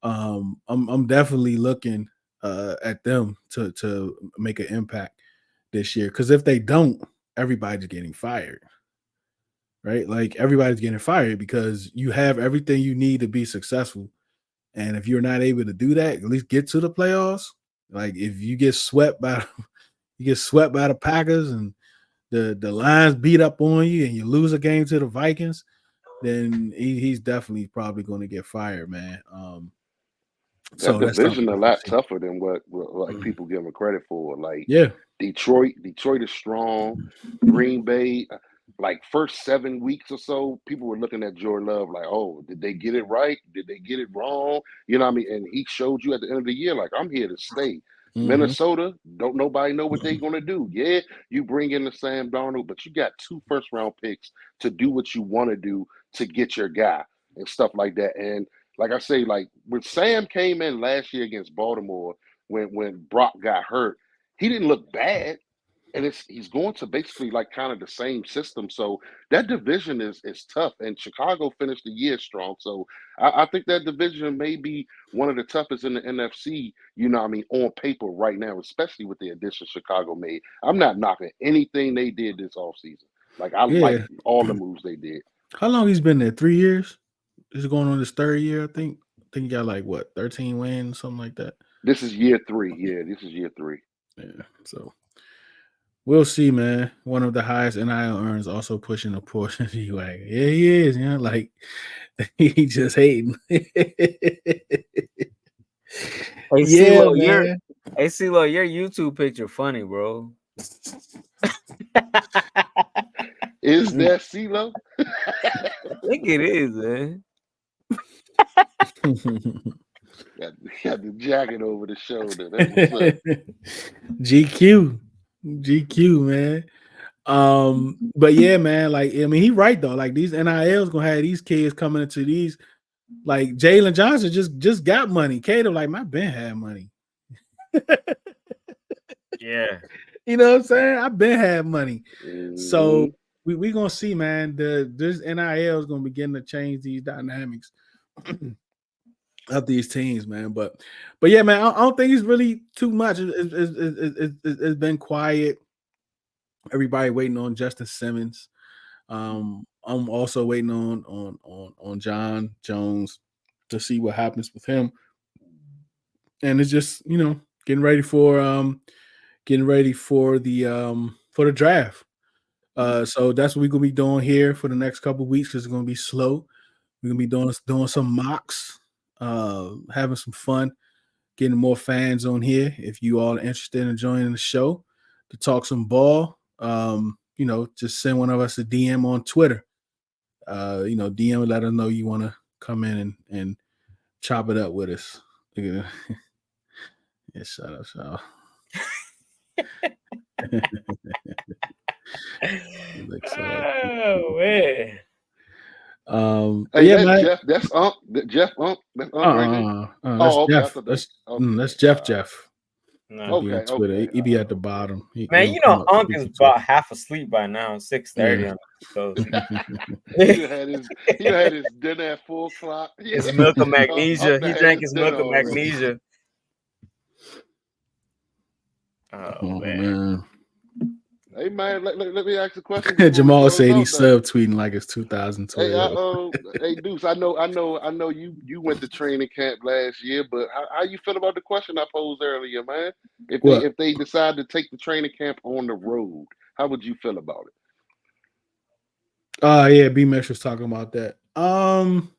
I'm definitely looking at them to make an impact this year. Because if they don't, everybody's getting fired. Right? Like everybody's getting fired because you have everything you need to be successful. And if you're not able to do that, at least get to the playoffs. Like if you get swept by the Packers and the Lions beat up on you and you lose a game to the Vikings, then he's definitely probably going to get fired, man. That division a lot tougher than what people give him credit for. Like, yeah, Detroit is strong. Green Bay, like first 7 weeks or so, people were looking at Jordan Love like, oh, did they get it right? Did they get it wrong? You know what I mean? And he showed you at the end of the year, like, I'm here to stay. Mm-hmm. Minnesota, don't nobody know what they're going to do. Yeah, you bring in the Sam Darnold, but you got 2 first-round picks to do what you want to do to get your guy and stuff like that. And like I say, like when Sam came in last year against Baltimore, when Brock got hurt, he didn't look bad. And he's going to basically like kind of the same system. So that division is tough. And Chicago finished the year strong. So I think that division may be one of the toughest in the NFC, on paper right now, especially with the addition Chicago made. I'm not knocking anything they did this offseason. Like I like all the moves they did. How long he's been there? 3 years? This is going on his 3rd year, I think. I think he got like 13 wins, something like that. This is year 3. Yeah, this is year 3. Yeah, so we'll see, man. One of the highest NIL earners also pushing a portion. You like, yeah, he is. Like he just hating. Hey, Yeah, CeeLo, man. your YouTube picture funny, bro. Is that CeeLo? I think it is, man. Got the jacket over the shoulder. That's what's up. GQ, man. But yeah, man, like I mean, he right though. Like these NILs gonna have these kids coming into these. Like Jalen Johnson just got money. Kato, like my Ben had money. Yeah. You know what I'm saying? I've been had money. So Mhm. we gonna see, man. This NIL is gonna begin to change these dynamics of these teams, man. But yeah, man, I don't think it's really too much. It's been quiet. Everybody waiting on Justin Simmons. I'm also waiting on John Jones to see what happens with him. And it's just, getting ready for the draft. So that's what we're gonna be doing here for the next couple of weeks because it's gonna be slow. We're gonna be doing some mocks, having some fun, getting more fans on here. If you all are interested in joining the show to talk some ball, just send one of us a DM on Twitter. DM and let us know you want to come in and chop it up with us. Yeah, shut up, y'all. Oh man. Hey, yeah, that's man. Jeff. That's Unc. Jeff Unc. That's Unc right there. That's Oh, okay. I Jeff. thought That's okay. Jeff. All Jeff. No. He be on Twitter. Okay. He be at the bottom. He Man, don't you come know up, Unc speak is to Twitter. about half asleep by now. 6:30 Yeah. on the East Coast. he had his dinner at 4:00. Yeah. His milk of magnesia. Unc He had drank his his milk dinner of already. magnesia. Oh man. Hey man, let me ask a question. Jamal close said out, he's subtweeting like it's 2012. Hey Deuce, I know you went to training camp last year, but how you feel about the question I posed earlier, man? What? If they decide to take the training camp on the road, how would you feel about it? Yeah, B Mesh was talking about that. And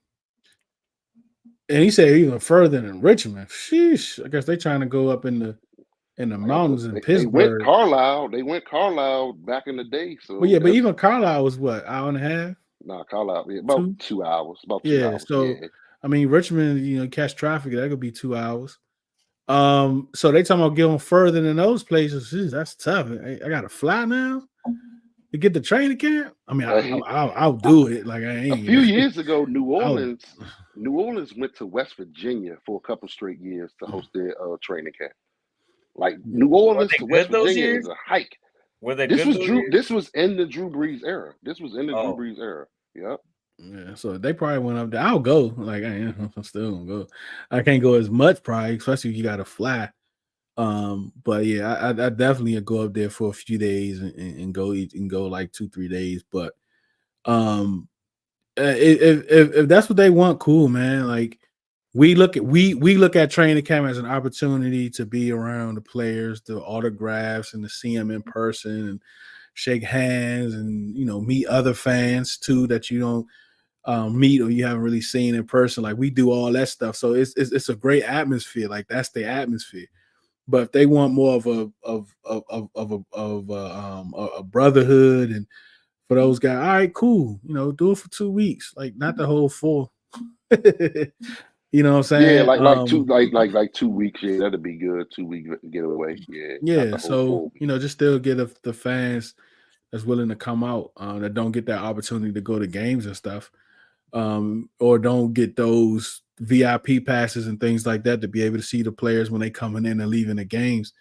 he said even further than Richmond. Sheesh. I guess they trying to go up in the mountains in They went Pittsburgh. Carlisle. They went Carlisle back in the day. So Well, yeah, but even Carlisle was what, hour and a half? Nah, Carlisle, about 2 hours. About 2 Yeah. hours. So Yeah. I mean, Richmond, catch traffic, that could be 2 hours. So they talking about going further than those places. Jeez, that's tough. I gotta fly now to get the training camp. I mean, I'll do it. Like I ain't. A few years ago, New Orleans went to West Virginia for a couple straight years to host their training camp. Like New Orleans to West Virginia is a hike. Were they This good was those Drew. years? This was in the Drew Brees era. Oh. Yep. Yeah, so they probably went up there. I'll go. Like I'm still gonna go. I can't go as much, probably, especially if you got to fly. But yeah, I definitely go up there for a few days and go eat and go like 2-3 days. But if that's what they want, cool, man. Like we look at training camp as an opportunity to be around the players, the autographs, and to see them in person and shake hands and meet other fans too that you don't meet or you haven't really seen in person. Like we do all that stuff, so it's a great atmosphere. Like that's the atmosphere. But if they want more of a brotherhood and for those guys, all right, cool. Do it for 2 weeks, like not the whole 4. You know what I'm saying? Yeah, like 2 weeks. Yeah, that'd be good. 2 week getaway. Yeah. Yeah. So just still get the fans that's willing to come out that don't get that opportunity to go to games and stuff, or don't get those VIP passes and things like that to be able to see the players when they coming in and leaving the games.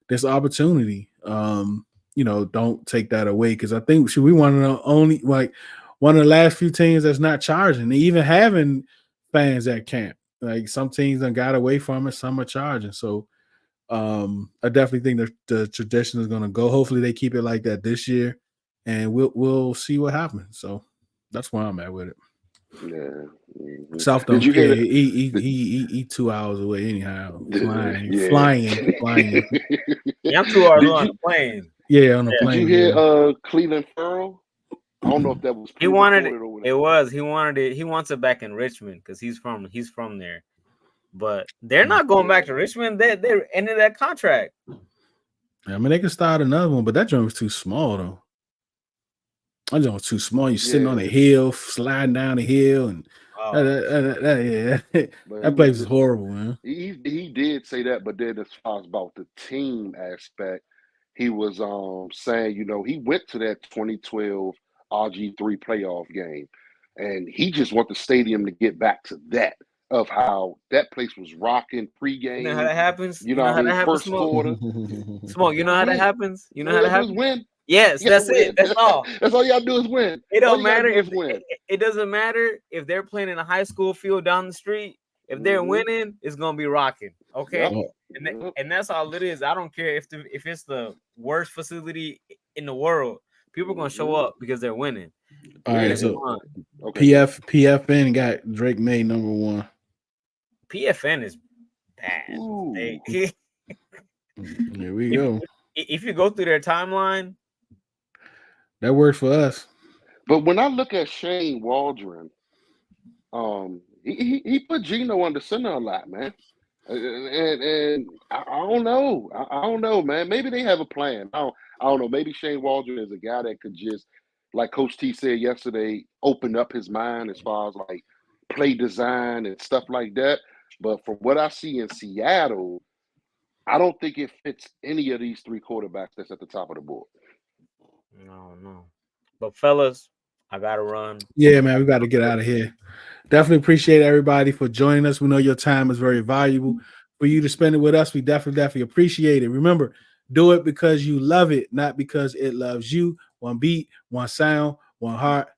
There's opportunity. Don't take that away because I think we one of the only one of the last few teams that's not charging. They even having fans at camp. Like some teams done got away from it, some are charging. So I definitely think the tradition is going to go. Hopefully they keep it like that this year, and we'll see what happens. So that's where I'm at with it. Yeah. South Did don't you hear care. that? He 2 hours away anyhow. Flying, Yeah. flying. Yeah, I'm 2 hours Did on you the plane. Yeah, on the did you plane. hear Yeah. Cleveland Farrell? I don't know if that was He wanted pre-recorded or it. whatever. He wanted it. He wants it back in Richmond because he's from there. But they're not going back to Richmond. They're ending that contract. I mean, they can start another one, but that joint was too small though. That joint was too small. You sitting on a hill, sliding down the hill, and that place is horrible, man. He did say that, but then as far as about the team aspect, he was saying, he went to that 2012 RG3 playoff game, and he just want the stadium to get back to that of how that place was rocking pregame. You know how that happens? You know what I mean? First Smoke? quarter. Smoke, you know how that happens? You know how that happens? Win. Yes, that's it. That's all. That's all y'all do is win. It don't matter if win. It doesn't matter if they're playing in a high school field down the street. If they're winning, it's gonna be rocking. Okay, and that's all it is. I don't care if it's the worst facility in the world. People are gonna show up because they're winning. All right, so PFN got Drake May #1. PFN is bad. Here we go. If you go through their timeline, that works for us. But when I look at Shane Waldron, he put Gino under center a lot, man. And I don't know. I don't know, man. Maybe they have a plan. I don't know. Maybe Shane Waldron is a guy that could just, like Coach T said yesterday, open up his mind as far as like play design and stuff like that. But from what I see in Seattle, I don't think it fits any of these three quarterbacks that's at the top of the board. No. But fellas, I gotta run. Yeah, man, we got to get out of here. Definitely appreciate everybody for joining us. We know your time is very valuable. For you to spend it with us, we definitely appreciate it. Remember, do it because you love it, not because it loves you. One beat, one sound, one heart.